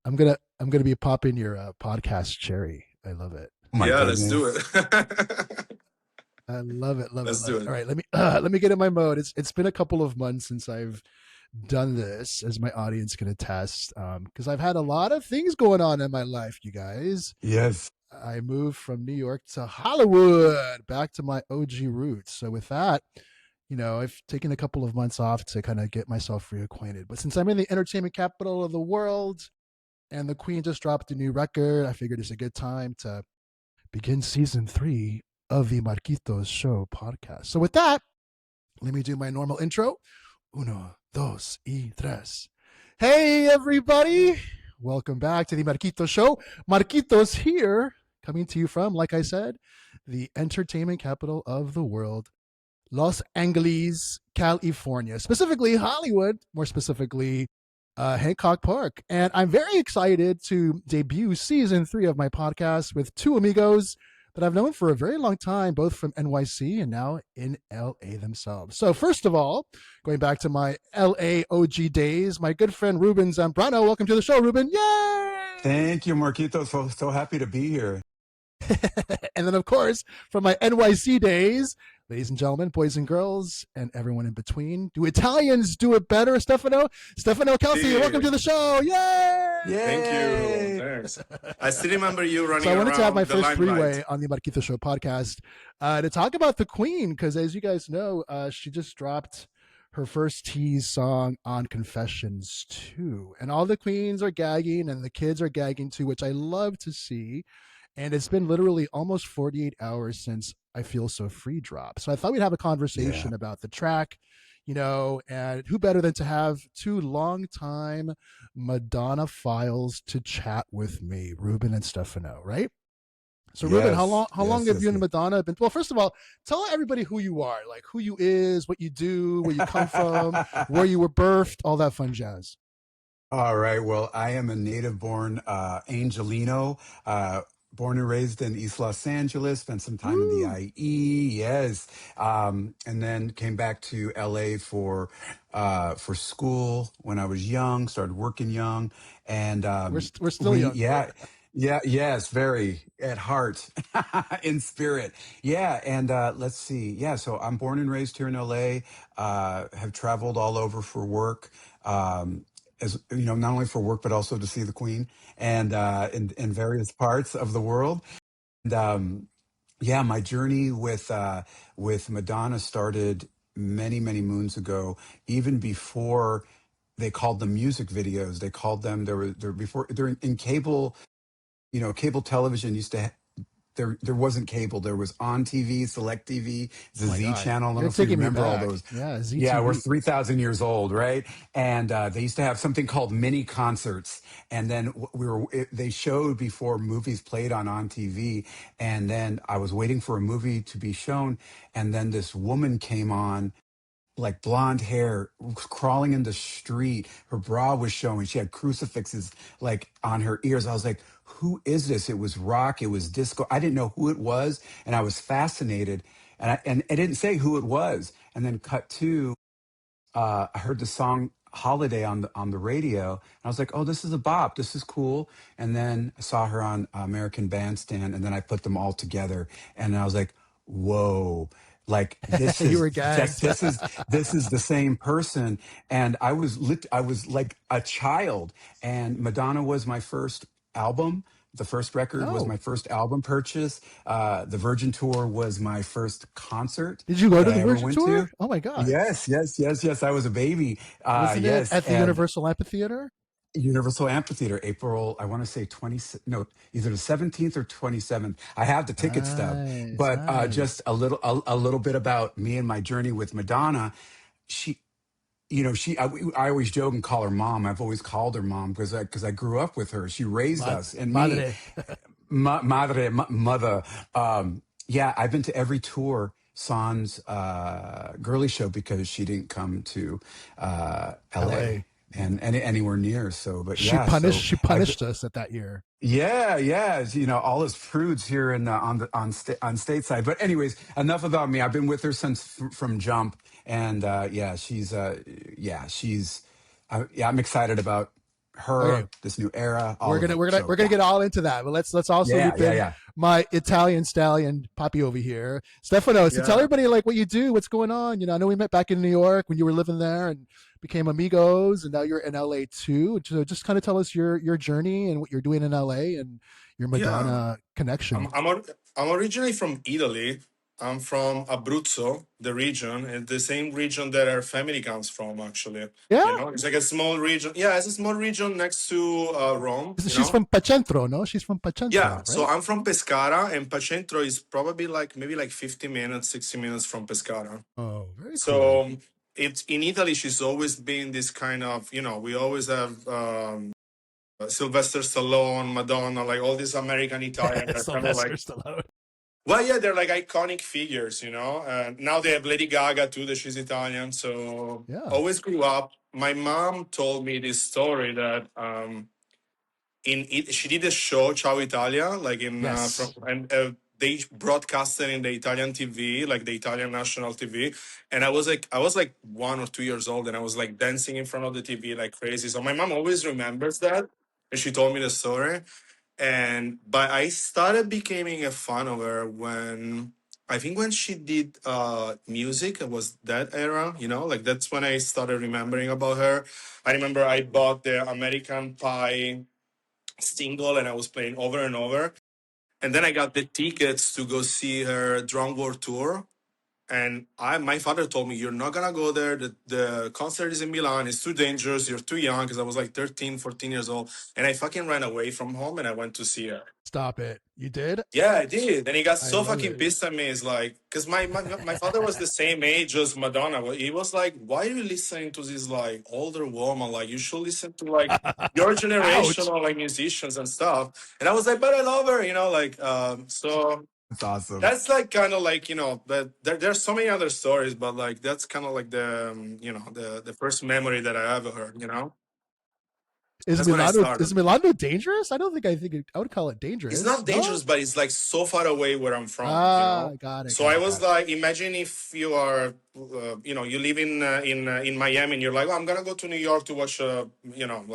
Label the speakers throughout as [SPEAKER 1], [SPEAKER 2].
[SPEAKER 1] I'm gonna be popping your podcast cherry. I love it.
[SPEAKER 2] Oh my
[SPEAKER 3] Yeah, let's do
[SPEAKER 2] goodness.
[SPEAKER 3] it.
[SPEAKER 1] I love it. Love it.
[SPEAKER 3] Let's
[SPEAKER 1] Love
[SPEAKER 3] do
[SPEAKER 1] it.
[SPEAKER 3] it.
[SPEAKER 1] All right, let me get in my mode. It's been a couple of months since I've done this, as my audience can attest, because I've had a lot of things going on in my life, you guys.
[SPEAKER 2] Yes.
[SPEAKER 1] I moved from New York to Hollywood, back to my OG roots. So with that, I've taken a couple of months off to kind of get myself reacquainted. But since I'm in the entertainment capital of the world and the Queen just dropped a new record, I figured it's a good time to begin season 3 of the Marquitos Show podcast. So with that, let me do my normal intro. Uno, dos, y tres. Hey, everybody. Welcome back to the Marquitos Show. Marquitos here, coming to you from, like I said, the entertainment capital of the world, Los Angeles, California, specifically Hollywood, more specifically Hancock Park. And I'm very excited to debut season 3 of my podcast with two amigos that I've known for a very long time, both from NYC and now in LA themselves. So first of all, going back to my LA OG days, my good friend Ruben Zambrano. Welcome to the show, Ruben. Yay!
[SPEAKER 2] Thank you, Marquitos. So happy to be here.
[SPEAKER 1] And then, of course, from my NYC days, ladies and gentlemen, boys and girls, and everyone in between, do Italians do it better, Stefano? Stefano Kelsey,
[SPEAKER 3] Yeah.
[SPEAKER 1] Welcome to the show. Yay!
[SPEAKER 3] Thank you. Thanks. I still remember you running
[SPEAKER 1] So I wanted
[SPEAKER 3] around
[SPEAKER 1] to have my
[SPEAKER 3] the
[SPEAKER 1] first
[SPEAKER 3] limelight.
[SPEAKER 1] three-way on the Marquito Show podcast to talk about the Queen, because as you guys know, she just dropped her first tease song on Confessions 2. And all the queens are gagging and the kids are gagging too, which I love to see. And it's been literally almost 48 hours since I Feel So Free drop. So I thought we'd have a conversation about the track, and who better than to have two longtime Madonna files to chat with me, Ruben and Stefano, right? So Ruben, how long have you and Madonna been? Well, first of all, tell everybody who you are, like who you is, what you do, where you come from, where you were birthed, all that fun jazz.
[SPEAKER 2] All right. Well, I am a native-born Angelino, born and raised in East Los Angeles, spent some time in the IE, yes, and then came back to LA for school when I was young, started working young, and
[SPEAKER 1] We're still young.
[SPEAKER 2] Yes, very at heart, in spirit. Yeah, and let's see. Yeah, so I'm born and raised here in LA, have traveled all over for work. As you know, not only for work but also to see the Queen and in various parts of the world. And yeah, my journey with Madonna started many moons ago, even before they called them music videos. They called them they're in cable. Cable television used to. There wasn't cable. There was On TV, Select TV, the Z channel. I don't know if you remember all those.
[SPEAKER 1] Yeah, ZTV.
[SPEAKER 2] Yeah, we're 3,000 years old, right? And they used to have something called mini concerts, and then they showed before movies played on TV. And then I was waiting for a movie to be shown, and then this woman came on, like blonde hair, crawling in the street. Her bra was showing. She had crucifixes like on her ears. I was like, who is this? It was rock. It was disco. I didn't know who it was. And I was fascinated. And I didn't say who it was. And then cut to, I heard the song Holiday on the radio. And I was like, oh, this is a bop. This is cool. And then I saw her on American Bandstand. And then I put them all together. And I was like, whoa. Like this
[SPEAKER 1] You
[SPEAKER 2] is
[SPEAKER 1] were gagged.
[SPEAKER 2] this is the same person, and I was like a child, and Madonna was my first album. The first record was my first album purchase. The Virgin Tour was my first concert.
[SPEAKER 1] Did you go to
[SPEAKER 2] that
[SPEAKER 1] the
[SPEAKER 2] I ever
[SPEAKER 1] Virgin
[SPEAKER 2] went
[SPEAKER 1] Tour?
[SPEAKER 2] to.
[SPEAKER 1] Oh my God.
[SPEAKER 2] Yes. I was a baby.
[SPEAKER 1] Wasn't
[SPEAKER 2] Yes,
[SPEAKER 1] it at the
[SPEAKER 2] and
[SPEAKER 1] Universal Amphitheater?
[SPEAKER 2] Universal Amphitheater, April, I want to say either the 17th or 27th. I have the ticket stub, but just a little bit about me and my journey with Madonna. She, I always joke and call her mom. I've always called her mom because I grew up with her. She raised us and
[SPEAKER 1] Madre.
[SPEAKER 2] Mother. Yeah, I've been to every tour. Sans girly show because she didn't come to LA. And anywhere near. So, but
[SPEAKER 1] she
[SPEAKER 2] yeah,
[SPEAKER 1] punished us at that year.
[SPEAKER 2] Yeah. All us prudes here on stateside. But anyways, enough about me. I've been with her since from jump, and I'm excited about her,
[SPEAKER 1] Okay,
[SPEAKER 2] this new era, all
[SPEAKER 1] we're
[SPEAKER 2] of
[SPEAKER 1] gonna
[SPEAKER 2] it.
[SPEAKER 1] we're gonna
[SPEAKER 2] So
[SPEAKER 1] we're gonna
[SPEAKER 2] yeah,
[SPEAKER 1] get all into that, but let's also
[SPEAKER 2] yeah,
[SPEAKER 1] loop
[SPEAKER 2] yeah,
[SPEAKER 1] in
[SPEAKER 2] yeah.
[SPEAKER 1] my Italian stallion Poppy over here, Stefano. So tell
[SPEAKER 3] Yeah.
[SPEAKER 1] everybody like what you do, what's going on. I know we met back in New York when you were living there and became amigos, and now you're in LA too. So just kind of tell us your journey and what you're doing in LA and your
[SPEAKER 3] Yeah.
[SPEAKER 1] Madonna
[SPEAKER 3] I'm
[SPEAKER 1] connection.
[SPEAKER 3] I'm or- I'm originally from Italy. I'm from Abruzzo, the region, and the same region that our family comes from. Actually,
[SPEAKER 1] Yeah,
[SPEAKER 3] it's like a small region. Yeah, it's a small region next to Rome.
[SPEAKER 1] she's from Pacentro, no? She's from
[SPEAKER 3] Yeah.
[SPEAKER 1] Pacentro,
[SPEAKER 3] So
[SPEAKER 1] right?
[SPEAKER 3] I'm from Pescara, and Pacentro is probably like maybe like 50 minutes, 60 minutes from Pescara.
[SPEAKER 1] Oh, very cool.
[SPEAKER 3] So it's in Italy. She's always been this kind of, we always have Sylvester Stallone, Madonna, like all these American Italian. They're kind of
[SPEAKER 1] Sylvester
[SPEAKER 3] like,
[SPEAKER 1] Stallone.
[SPEAKER 3] well, yeah, they're like iconic figures, And now they have Lady Gaga too, that she's Italian. So
[SPEAKER 1] Yeah.
[SPEAKER 3] always grew up. My mom told me this story that she did a show Ciao Italia, like in from
[SPEAKER 1] Yes.
[SPEAKER 3] and they broadcasted in the Italian TV, like the Italian national TV, and I was like 1 or 2 years old, and I was like dancing in front of the TV like crazy. So my mom always remembers that, and she told me the story. And but I started becoming a fan of her when I think when she did music. It was that era, like that's when I started remembering about her. I remember I bought the American Pie single and I was playing over and over. And then I got the tickets to go see her Drum World Tour. And my father told me, "You're not gonna go there. The concert is in Milan. It's too dangerous. You're too young." Because I was like 13, 14 years old. And I fucking ran away from home and I went to see her.
[SPEAKER 1] Stop it. You did?
[SPEAKER 3] Yeah, I did. And he got
[SPEAKER 1] I
[SPEAKER 3] so
[SPEAKER 1] love
[SPEAKER 3] fucking
[SPEAKER 1] it.
[SPEAKER 3] pissed at me. It's like, because my father was the same age as Madonna. Well, he was like, "Why are you listening to this like older woman? Like, you should listen to like your generation
[SPEAKER 1] Ouch.
[SPEAKER 3] or like musicians and stuff." And I was like, "But I love her, so
[SPEAKER 2] It's awesome.
[SPEAKER 3] that's like kind of like, but there's so many other stories, but like that's kind of like the, the first memory that I have of her, That's when I
[SPEAKER 1] Is
[SPEAKER 3] started.
[SPEAKER 1] Milano dangerous? I would call it
[SPEAKER 3] It's
[SPEAKER 1] dangerous.
[SPEAKER 3] not
[SPEAKER 1] No?
[SPEAKER 3] dangerous, but it's like so far away where I'm from,
[SPEAKER 1] Ah, got it,
[SPEAKER 3] So I
[SPEAKER 1] got it,
[SPEAKER 3] was
[SPEAKER 1] got it.
[SPEAKER 3] like, imagine if you are, you live in Miami, and you're like, "Oh, I'm gonna go to New York to watch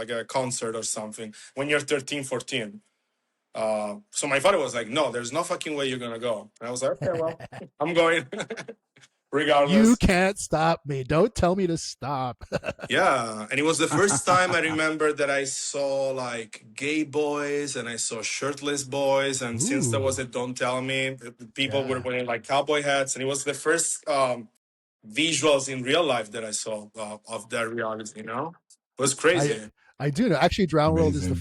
[SPEAKER 3] like a concert or something," when you're 13, 14. So my father was like, "No, there's no fucking way you're gonna go." And I was like, "Okay, well, I'm going
[SPEAKER 1] You
[SPEAKER 3] regardless."
[SPEAKER 1] can't stop me. Don't tell me to stop.
[SPEAKER 3] Yeah, and it was the first time I remember that I saw like gay boys and I saw shirtless boys. And since there was
[SPEAKER 1] Ooh,
[SPEAKER 3] a "Don't Tell Me," people were
[SPEAKER 1] yeah.
[SPEAKER 3] wearing like cowboy hats, and it was the first visuals in real life that I saw of that reality. It was
[SPEAKER 1] I
[SPEAKER 3] crazy.
[SPEAKER 1] I do know. Actually, Drown World
[SPEAKER 2] Amazing.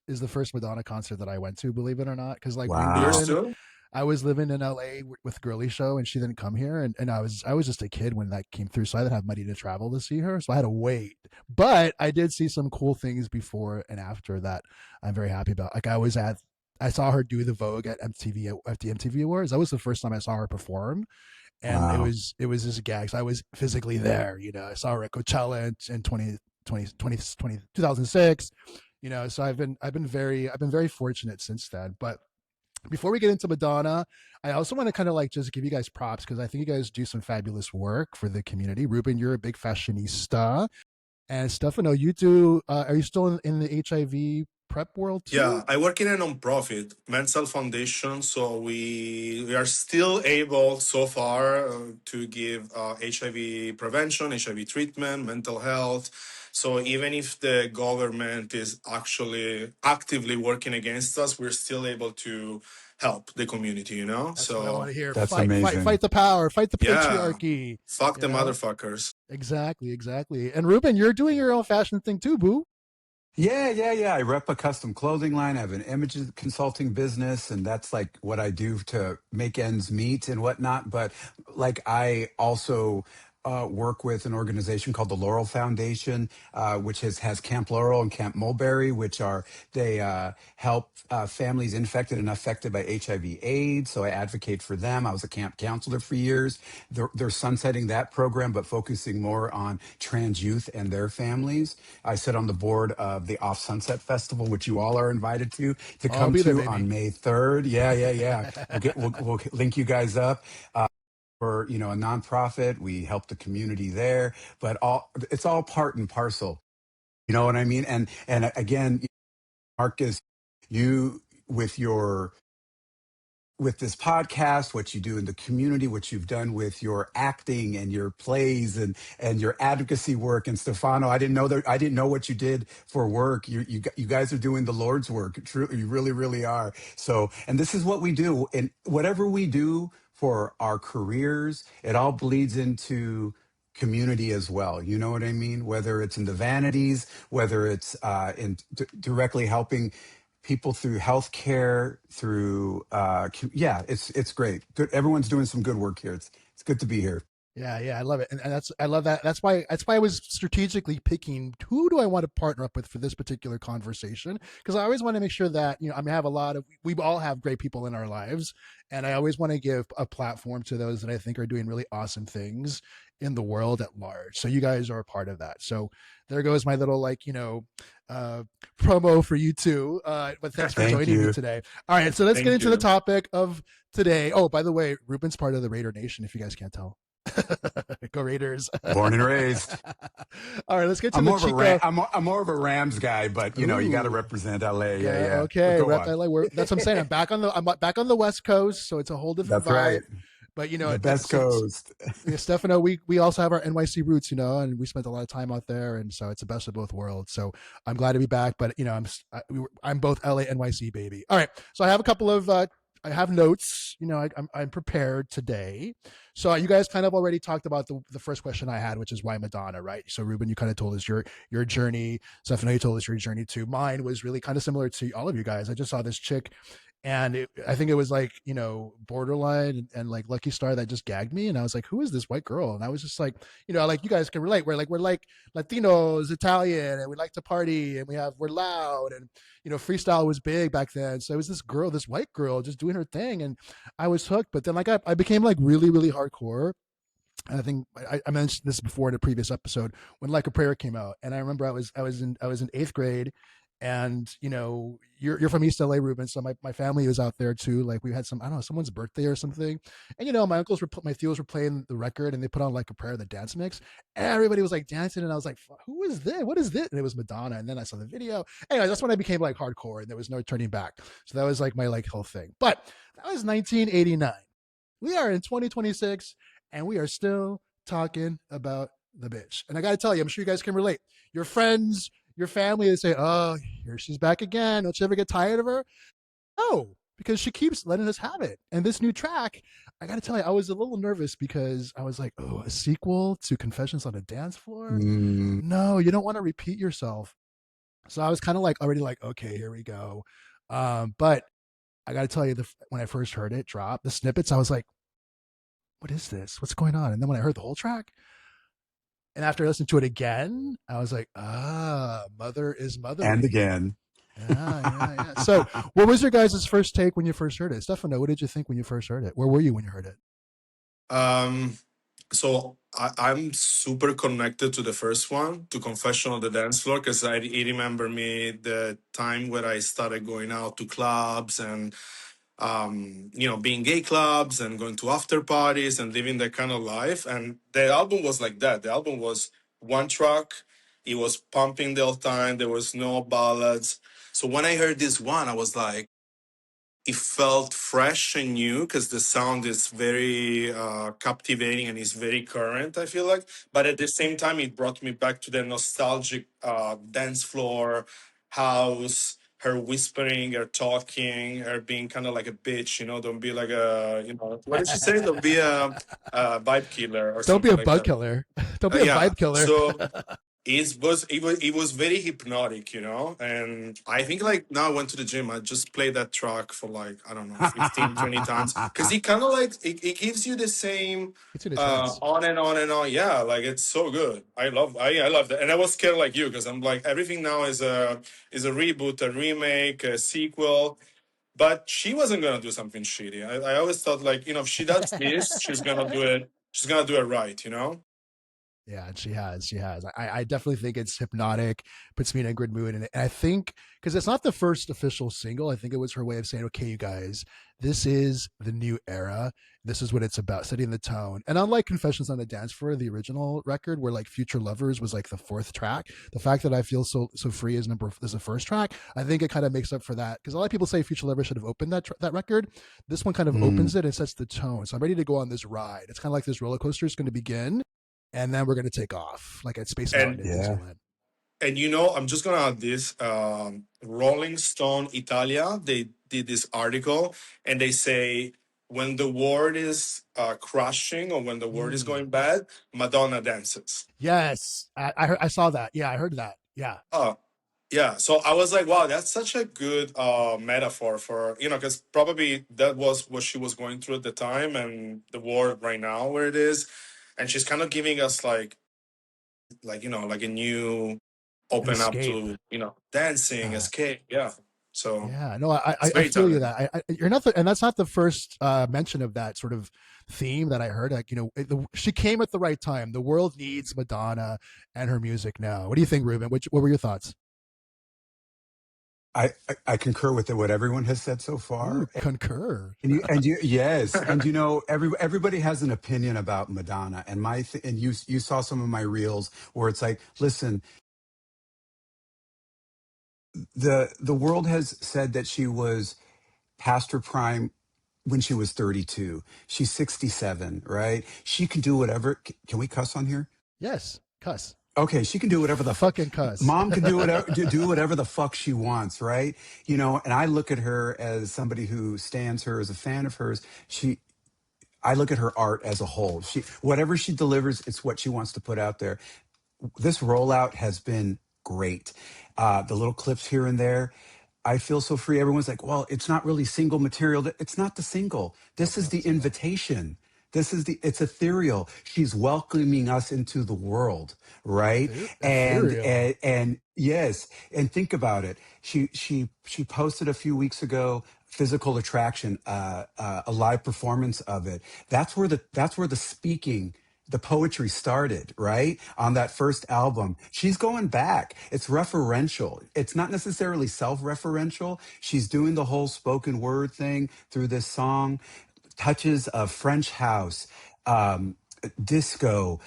[SPEAKER 1] is the first Madonna concert that I went to, believe it or not. Because like
[SPEAKER 3] Yours
[SPEAKER 2] Wow.
[SPEAKER 3] too?
[SPEAKER 1] I was living in LA with Girly Show, and she didn't come here, and I was just a kid when that came through, so I didn't have money to travel to see her, so I had to wait. But I did see some cool things before and after that. I'm very happy about. Like I saw her do the Vogue at MTV at the MTV Awards. That was the first time I saw her perform, and
[SPEAKER 2] Wow.
[SPEAKER 1] it was just gags. I was physically there. I saw her at Coachella in 2006. So I've been very fortunate since then. But before we get into Madonna, I also want to kind of like just give you guys props because I think you guys do some fabulous work for the community. Ruben, you're a big fashionista, and Stefano, you do. Are you still in the HIV prep world
[SPEAKER 3] Yeah,
[SPEAKER 1] too?
[SPEAKER 3] I work in a non-profit, Mental Foundation, so we are still able so far to give HIV prevention, HIV treatment, mental health. So even if the government is actually actively working against us, we're still able to help the community,
[SPEAKER 1] That's what I want
[SPEAKER 3] So
[SPEAKER 1] to hear.
[SPEAKER 2] That's
[SPEAKER 1] Fight
[SPEAKER 2] amazing.
[SPEAKER 1] the power, fight the
[SPEAKER 3] yeah,
[SPEAKER 1] patriarchy.
[SPEAKER 3] fuck
[SPEAKER 1] You
[SPEAKER 3] the
[SPEAKER 1] know
[SPEAKER 3] motherfuckers.
[SPEAKER 1] exactly, exactly. And Ruben, you're doing your own fashion thing too, boo.
[SPEAKER 2] Yeah, yeah, yeah. I rep a custom clothing line. I have an image consulting business, and that's like what I do to make ends meet and whatnot. But like, I also work with an organization called the Laurel Foundation, which has Camp Laurel and Camp Mulberry, which are they help families infected and affected by HIV/AIDS. So I advocate for them. I was a camp counselor for years. They're sunsetting that program, but focusing more on trans youth and their families. I sit on the board of the Off Sunset Festival, which you all are invited to
[SPEAKER 1] Oh, I'll
[SPEAKER 2] come
[SPEAKER 1] be there,
[SPEAKER 2] to
[SPEAKER 1] baby.
[SPEAKER 2] on May 3rd. Yeah, yeah, yeah. We'll link you guys up. For a nonprofit, we help the community there, but it's all part and parcel. You know what I mean? And again, Marcus, you with your with this podcast, what you do in the community, what you've done with your acting and your plays and your advocacy work. And Stefano, I didn't know what you did for work. You guys are doing the Lord's work. Truly, you really, really are. So, and this is what we do. And whatever we do for our careers, it all bleeds into community as well. You know what I mean? Whether it's in the vanities, whether it's directly helping people through healthcare, through yeah, it's great. Good, everyone's doing some good work here. It's good to be here.
[SPEAKER 1] Yeah, yeah, I love it, and that's I love that. That's why I was strategically picking who do I want to partner up with for this particular conversation, because I always want to make sure that I mean I have a lot of we all have great people in our lives, and I always want to give a platform to those that I think are doing really awesome things in the world at large. So you guys are a part of that. So there goes my little uh, promo for you too. But thanks for
[SPEAKER 2] Thank
[SPEAKER 1] joining me
[SPEAKER 2] you.
[SPEAKER 1] today. All right, so let's get
[SPEAKER 3] Thank
[SPEAKER 1] into the
[SPEAKER 3] you.
[SPEAKER 1] topic of today. Oh, by the way, Ruben's part of the Raider Nation. If you guys can't tell. Go Raiders.
[SPEAKER 2] Born and raised.
[SPEAKER 1] All right, let's get to
[SPEAKER 2] I'm
[SPEAKER 1] the
[SPEAKER 2] more of a
[SPEAKER 1] Chico.
[SPEAKER 2] I'm more of a Rams guy, but you got to
[SPEAKER 1] Ooh,
[SPEAKER 2] represent LA. Yeah,
[SPEAKER 1] yeah,
[SPEAKER 2] yeah. But
[SPEAKER 1] okay.
[SPEAKER 2] go
[SPEAKER 1] Rep
[SPEAKER 2] on.
[SPEAKER 1] LA. That's what I'm saying. I'm back on the West Coast, so it's a whole different
[SPEAKER 2] That's right.
[SPEAKER 1] vibe. But
[SPEAKER 2] The best coast.
[SPEAKER 1] yeah, Stefano, we also have our NYC roots, and we spent a lot of time out there, and so it's the best of both worlds. So I'm glad to be back, but I'm both LA NYC baby. All right, so I have a couple of I have notes. I'm prepared today. So you guys kind of already talked about the first question I had, which is why Madonna, right? So Ruben, you kind of told us your journey. Stefano, you told us your journey too. Mine was really kind of similar to all of you guys. I just saw this chick and I think it was like borderline and like Lucky Star that just gagged me, and I was like, who is this white girl? And I was just like, like you guys can relate. We're like Latinos, Italian, and we like to party, and we're loud, and freestyle was big back then. So it was this white girl just doing her thing, and I was hooked. But then like I became like really really hardcore. And I think I mentioned this before in a previous episode when Like a Prayer came out, and I remember I was in eighth grade, and you're from East LA, Ruben, so my family was out there too. Like we had some I don't know someone's birthday or something, and my tios were playing the record, and they put on Like a Prayer, the dance mix, and everybody was like dancing, and I was like, who is this? What is this? And it was Madonna, and then I saw the video. Anyway, that's when I became like hardcore, and there was no turning back. So that was like my like whole thing. But that was 1989. We are in 2026 and we are still talking about the bitch. And I got to tell you, I'm sure you guys can relate. Your friends, your family, they say, oh, here she's back again. Don't you ever get tired of her? No, because she keeps letting us have it. And this new track, I got to tell you, I was a little nervous because I was like, oh, a sequel to Confessions on a Dance Floor?
[SPEAKER 2] Mm,
[SPEAKER 1] No, you don't want to repeat yourself. So I was kind of like already like, okay, here we go. But I got to tell you, when I first heard it drop, the snippets, I was like, what is this? What's going on? And then when I heard the whole track, and after I listened to it again, I was like, mother is
[SPEAKER 2] and
[SPEAKER 1] mothering.
[SPEAKER 2] again.
[SPEAKER 1] Yeah, yeah, yeah. So, what was your guys' first take when you first heard it? Stefano, what did you think when you first heard it? Where were you when you heard it?
[SPEAKER 3] Um, so I'm super connected to the first one, to Confession on the Dance Floor, because I remember me the time where I started going out to clubs and being gay clubs and going to after parties and living that kind of life. And the album was like that. The album was one track. It was pumping the whole time. There was no ballads. So when I heard this one, I was like, it felt fresh and new because the sound is very captivating and is very current, I feel like. But at the same time, it brought me back to the nostalgic dance floor, house, her whispering, her talking, her being kind of like a bitch, don't be like what did she say? Don't be a vibe killer or
[SPEAKER 1] Don't be
[SPEAKER 3] something
[SPEAKER 1] a
[SPEAKER 3] like
[SPEAKER 1] bug
[SPEAKER 3] that.
[SPEAKER 1] killer. Don't be a
[SPEAKER 3] Yeah.
[SPEAKER 1] vibe killer.
[SPEAKER 3] So it was very hypnotic, and I think like now I went to the gym, I just play that track for like I don't know 15, 20 times because it kind of like it gives you the same
[SPEAKER 1] It's in a trance.
[SPEAKER 3] on and on and on. Yeah, like it's so good. I love that, and I was scared like you because I'm like everything now is a reboot, a remake, a sequel. But she wasn't gonna do something shitty. I always thought like if she does this, she's gonna do it right,
[SPEAKER 1] Yeah, she has. She has. I definitely think it's hypnotic, puts me in a good mood. And I think because it's not the first official single, I think it was her way of saying, okay, you guys, this is the new era. This is what it's about, setting the tone. And unlike Confessions on the Dance Floor, the original record, where like Future Lovers was like the fourth track, the fact that I feel so free is the first track. I think it kind of makes up for that because a lot of people say Future Lovers should have opened that record. This one kind of opens
[SPEAKER 2] Mm,
[SPEAKER 1] it and sets the tone. So I'm ready to go on this ride. It's kind of like this roller coaster is going to begin and then we're going to take off like at Space Mountain
[SPEAKER 3] And
[SPEAKER 1] in
[SPEAKER 2] yeah.
[SPEAKER 1] Disneyland.
[SPEAKER 3] you know, I'm just gonna add this. Rolling Stone Italia, they did this article, and they say when the world is crashing or when the world is
[SPEAKER 1] Mm.
[SPEAKER 3] going bad, Madonna dances.
[SPEAKER 1] Yes, I saw that. Yeah, I heard that. Yeah,
[SPEAKER 3] Oh, yeah. So I was like, wow, that's such a good metaphor for, because probably that was what she was going through at the time and the world right now where it is. And she's kind of giving us like a new
[SPEAKER 1] an
[SPEAKER 3] open up
[SPEAKER 1] escape.
[SPEAKER 3] to, dancing,
[SPEAKER 1] Uh,
[SPEAKER 3] escape. Yeah. So
[SPEAKER 1] yeah, no,
[SPEAKER 3] it's
[SPEAKER 1] I
[SPEAKER 3] very
[SPEAKER 1] feel you
[SPEAKER 3] talented.
[SPEAKER 1] that you're not the, and that's not the first mention of that sort of theme that I heard. Like she came at the right time. The world needs Madonna and her music now. What do you think, Ruben? What were your thoughts?
[SPEAKER 2] I concur with what everyone has said so
[SPEAKER 1] Ooh,
[SPEAKER 2] far.
[SPEAKER 1] concur.
[SPEAKER 2] And you, yes, and everybody has an opinion about Madonna, and and you saw some of my reels where it's like, listen, the world has said that she was past her prime when she was 32. She's 67, right? She can do whatever. Can we cuss on here?
[SPEAKER 1] Yes, cuss.
[SPEAKER 2] Okay, she can do whatever the
[SPEAKER 1] Fucking cuss.
[SPEAKER 2] mom can do whatever do whatever the fuck she wants, right? And I look at her as somebody who stands her as a fan of hers. I look at her art as a whole. Whatever she delivers, it's what she wants to put out there. This rollout has been great. The little clips here and there. I feel so free. Everyone's like, well, it's not really single material. It's not the single. This
[SPEAKER 1] Nope,
[SPEAKER 2] is
[SPEAKER 1] not
[SPEAKER 2] the
[SPEAKER 1] the single.
[SPEAKER 2] invitation. It's ethereal. She's welcoming us into the world, right?
[SPEAKER 1] Ethereal.
[SPEAKER 2] And yes, and think about it. She posted a few weeks ago Physical Attraction, a live performance of it. That's where the speaking, the poetry started, right? On that first album. She's going back. It's referential. It's not necessarily self-referential. She's doing the whole spoken word thing through this song, touches of French house, um, disco.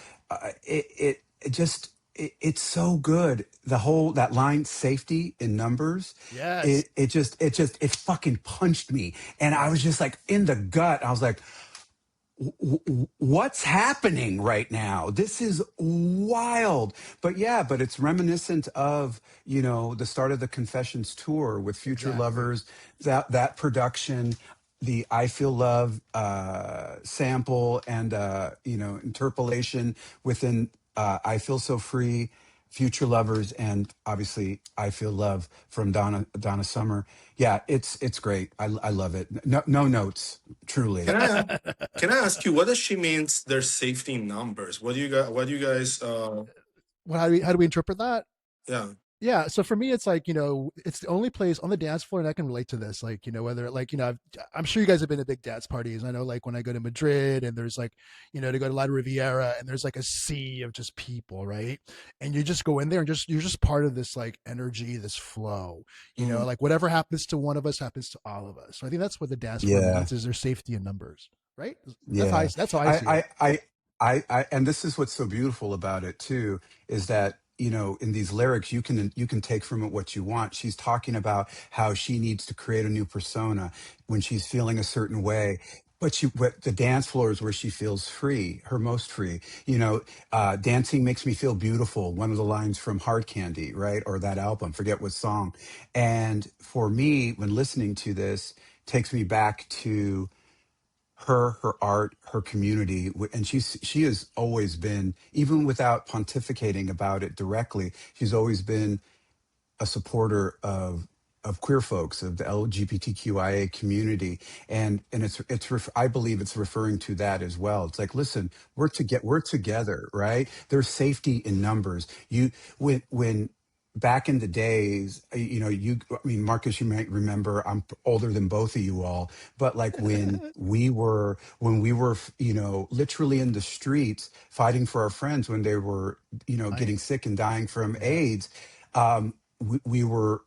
[SPEAKER 2] It's so good. The whole that line, safety in numbers,
[SPEAKER 1] Yes.
[SPEAKER 2] it fucking punched me. And I was
[SPEAKER 1] Yes.
[SPEAKER 2] just like in the gut. I was like, what's happening right now? This is wild. But yeah, but it's reminiscent of, the start of the Confessions tour with Future
[SPEAKER 1] Exactly.
[SPEAKER 2] Lovers, that production, the I Feel Love sample and interpolation within I Feel So Free, Future Lovers, and obviously I Feel Love from Donna Summer. Yeah, it's great. I love it. No notes,
[SPEAKER 3] Can
[SPEAKER 2] truly.
[SPEAKER 3] I can I ask you what does she means their safety numbers? What do you guys
[SPEAKER 1] Well, how do we interpret that?
[SPEAKER 3] yeah.
[SPEAKER 1] Yeah, so for me, it's like it's the only place on the dance floor, and I can relate to this. Like whether like I'm sure you guys have been to big dance parties. I know like when I go to Madrid, and there's like to go to La Riviera, and there's like a sea of just people, right? And you just go in there, and you're just part of this like energy, this flow.
[SPEAKER 3] Mm.
[SPEAKER 1] Like whatever happens to one of us happens to all of us. So I think that's what the dance floor
[SPEAKER 2] Yeah.
[SPEAKER 1] means is their safety in numbers, right?
[SPEAKER 2] Yeah.
[SPEAKER 1] That's how I see it.
[SPEAKER 2] I, I, and this is what's so beautiful about it too, is that, in these lyrics, you can take from it what you want. She's talking about how she needs to create a new persona when she's feeling a certain way. But the dance floor is where she feels free, her most free. Dancing makes me feel beautiful. One of the lines from Hard Candy, right? Or that album, forget what song. And for me, when listening to this, takes me back to her art, her community, and she has always been, even without pontificating about it directly, she's always been a supporter of queer folks, of the LGBTQIA community, and I believe it's referring to that as well. It's like, listen, we're together, right? There's safety in numbers. You when back in the days, I mean, Marcus, you might remember, I'm older than both of you all, but like when we were, literally in the streets fighting for our friends when they were,
[SPEAKER 1] Right.
[SPEAKER 2] getting sick and dying from
[SPEAKER 1] Yeah.
[SPEAKER 2] AIDS, we were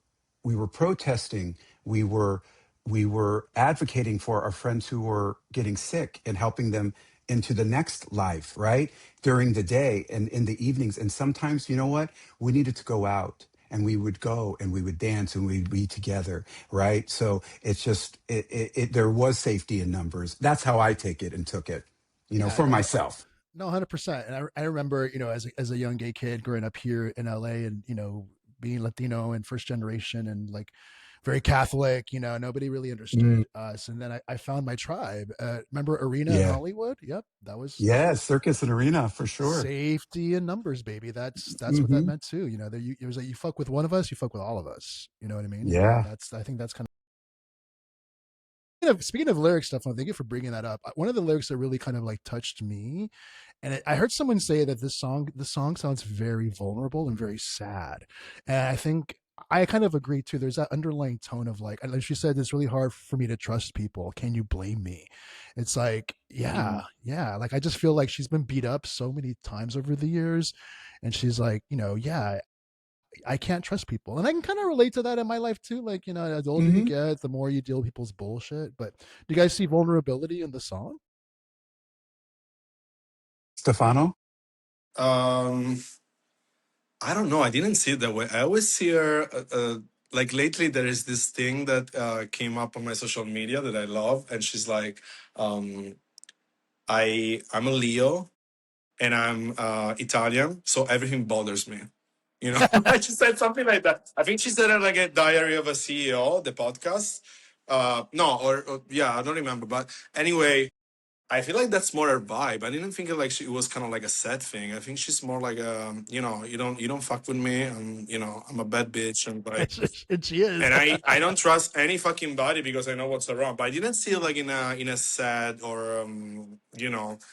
[SPEAKER 2] protesting. We were we were advocating for our friends who were getting sick and helping them into the next life, right? During the day and in the evenings. And sometimes, you know what? We needed to go out and we would go and we would dance and we'd be together, right? So it's just, there was safety in numbers. That's how I take it and took it,
[SPEAKER 1] Yeah.
[SPEAKER 2] for
[SPEAKER 1] No.
[SPEAKER 2] myself.
[SPEAKER 1] No, 100%. And I remember, as a young gay kid growing up here in LA, and being Latino and first generation, and like very Catholic. Nobody really
[SPEAKER 2] Mm,
[SPEAKER 1] understood us. And then I found my tribe. Remember Arena in
[SPEAKER 2] yeah.
[SPEAKER 1] Hollywood? Yep, that was
[SPEAKER 2] Yes, circus and arena for sure.
[SPEAKER 1] safety in numbers, baby. That's what that
[SPEAKER 2] Hmm.
[SPEAKER 1] meant too. It was like, you fuck with one of us, you fuck with all of us. You know what I mean? And
[SPEAKER 2] Yeah.
[SPEAKER 1] that's I think that's kind of. Speaking of lyrics, Stefano, thank you for bringing that up. One of the lyrics that really kind of like touched me, and I heard someone say that the song sounds very vulnerable and very sad, and I think I kind of agree too. There's that underlying tone of like, and like she said, it's really hard for me to trust people. Can you blame me? It's like, yeah, yeah. Like I just feel like she's been beat up so many times over the years, and she's like, yeah, I can't trust people. And I can kind of relate to that in my life too. Like, as the older you
[SPEAKER 2] Hmm.
[SPEAKER 1] get, the more you deal with people's bullshit. But do you guys see vulnerability in the song?
[SPEAKER 2] Stefano?
[SPEAKER 3] Um, I don't know. I didn't see it that way. I always see her. Like lately, there is this thing that came up on my social media that I love, and she's like, um, I'm a Leo and I'm Italian, so everything bothers me. You know, she said something like that. I think she said it like a Diary of a CEO, the podcast. No, or yeah, I don't remember. But anyway, I feel like that's more her vibe. I didn't think it like it was kind of like a sad thing. I think she's more like you don't fuck with me. I'm a bad bitch, and like,
[SPEAKER 1] And she is.
[SPEAKER 3] and I don't trust any fucking body because I know what's around. But I didn't see it like in a sad or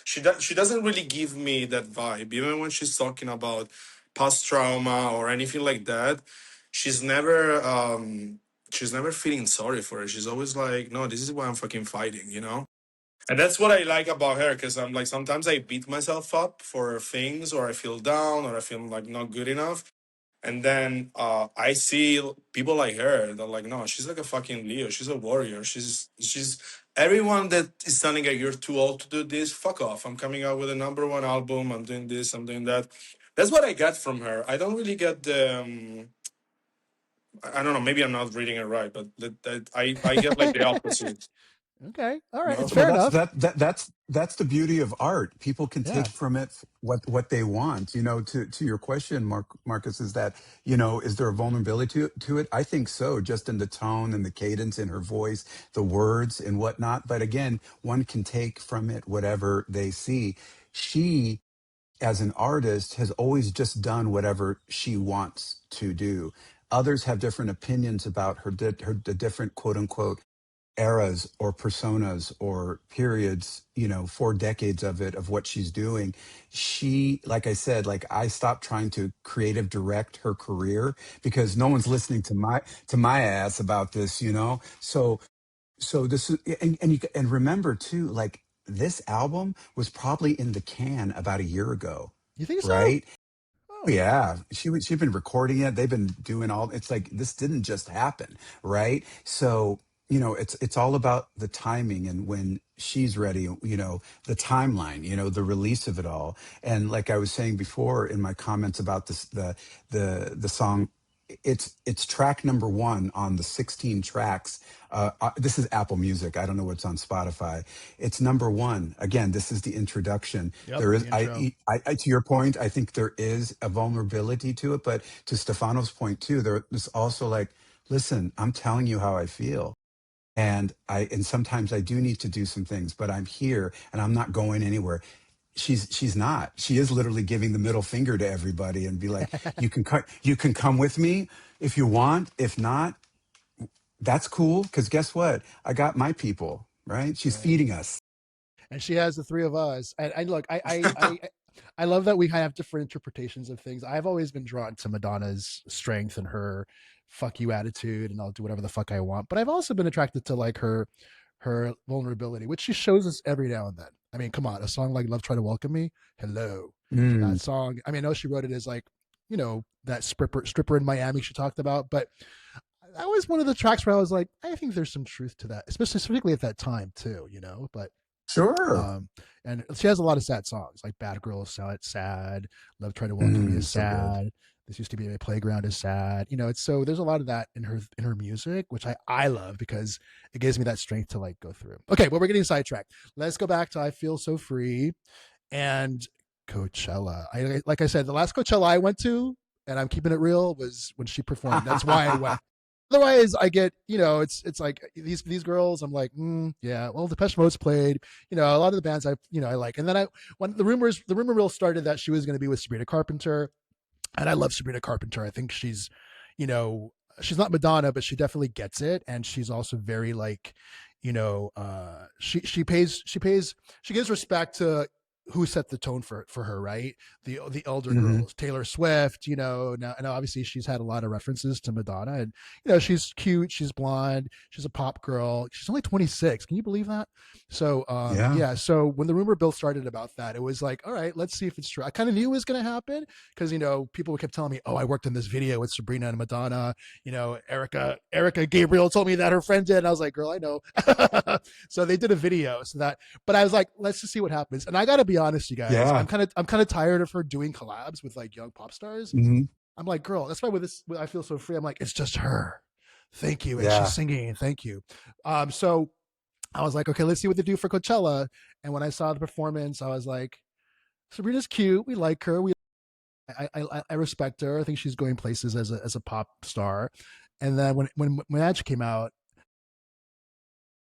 [SPEAKER 3] she doesn't really give me that vibe. Even when she's talking about past trauma or anything like that, she's never she's never feeling sorry for it. She's always like, no, this is why I'm fucking fighting. And that's what I like about her, because I'm like, sometimes I beat myself up for things, or I feel down, or I feel like not good enough. And then I see people like her. They're like, no, she's like a fucking Leo. She's a warrior. She's everyone that is telling her you're too old to do this. Fuck off. I'm coming out with a number one album. I'm doing this. I'm doing that. That's what I get from her. I don't really get the. I don't know. Maybe I'm not reading it right, but I get like the opposite.
[SPEAKER 1] Okay. All right. It's
[SPEAKER 3] No.
[SPEAKER 2] Well,
[SPEAKER 1] fair
[SPEAKER 2] that's
[SPEAKER 1] enough.
[SPEAKER 2] that's the beauty of art. People can
[SPEAKER 1] Yeah.
[SPEAKER 2] take from it what they want. To your question, Marcus, is that is there a vulnerability to it? I think so, just in the tone and the cadence in her voice, the words and whatnot. But again, one can take from it whatever they see. She, as an artist, has always just done whatever she wants to do. Others have different opinions about the different quote unquote eras or personas or periods, 4 decades of it, of what she's doing. She, like I said, like I stopped trying to creative direct her career because no one's listening to my ass about this. So this is, and remember too, like this album was probably in the can about a year ago,
[SPEAKER 1] You think so?
[SPEAKER 2] right? Oh,
[SPEAKER 1] Oh.
[SPEAKER 2] yeah, she'd been recording it. They've been doing all. It's like this didn't just happen, right? So it's all about the timing and when she's ready. The timeline. The release of it all. And like I was saying before in my comments about this, the song. It's track number one on the 16 tracks. This is Apple Music. I don't know what's on Spotify. It's number one. Again, this is the introduction.
[SPEAKER 1] Yep.
[SPEAKER 2] There is,
[SPEAKER 1] The intro.
[SPEAKER 2] to your point, I think there is a vulnerability to it, but to Stefano's point too, there's also like, listen, I'm telling you how I feel. And sometimes I do need to do some things, but I'm here and I'm not going anywhere. She's not. She is literally giving the middle finger to everybody and be like, you can come with me if you want. If not, that's cool. Cause guess what? I got my people, right? She's
[SPEAKER 1] Right.
[SPEAKER 2] feeding us.
[SPEAKER 1] And she has the three of us. And I look, I love that we kind of have different interpretations of things. I've always been drawn to Madonna's strength and her fuck you attitude, and I'll do whatever the fuck I want. But I've also been attracted to like her vulnerability, which she shows us every now and then. I mean, come on, a song like "Love Try to Welcome Me," hello, that
[SPEAKER 2] Mm,
[SPEAKER 1] song. I mean, I know she wrote it as like, that stripper in Miami she talked about, but that was one of the tracks where I was like, I think there's some truth to that, especially specifically at that time too. But
[SPEAKER 2] sure.
[SPEAKER 1] um, and she has a lot of sad songs, like "Bad Girl" is sad, "Love Try to Welcome Me" is
[SPEAKER 2] So good.
[SPEAKER 1] sad. "This Used to Be a Playground" is sad. It's so there's a lot of that in her music, which I love because it gives me that strength to like go through. Okay, but we're getting sidetracked. Let's go back to "I Feel So Free" and Coachella. Like I said, the last Coachella I went to, and I'm keeping it real, was when she performed. That's why I went. Otherwise, I get, it's like these girls. I'm like, yeah. Well, Depeche Mode's played. A lot of the bands I like. And then when the rumor mill started that she was going to be with Sabrina Carpenter, and I love Sabrina Carpenter. I think you know, she's not Madonna, but she definitely gets it, and she's also very like, she gives respect to who set the tone for her, right? The elder
[SPEAKER 2] Hmm.
[SPEAKER 1] girls, Taylor Swift, now, and obviously she's had a lot of references to Madonna, and she's cute, she's blonde, she's a pop girl, she's only 26. Can you believe that? So
[SPEAKER 2] Yeah.
[SPEAKER 1] yeah, so when the rumor bill started about that, it was like, all right, let's see if it's true. I kind of knew it was going to happen because people kept telling me, oh, I worked in this video with Sabrina and Madonna. Erica Gabriel told me that her friend did, and I was like, girl, I know. So they did a video, but I was like, let's just see what happens. And I got to be honest, you guys,
[SPEAKER 2] Yeah.
[SPEAKER 1] I'm kind of tired of her doing collabs with like young pop stars.
[SPEAKER 2] Hmm.
[SPEAKER 1] I'm like, girl, that's why with I Feel So Free, I'm like, it's just her. Thank you, and she's
[SPEAKER 2] Yeah.
[SPEAKER 1] singing. Thank you. So I was like, okay, let's see what they do for Coachella. And when I saw the performance, I was like, Sabrina's cute. We like her. I respect her. I think she's going places as a pop star. And then when Magic came out,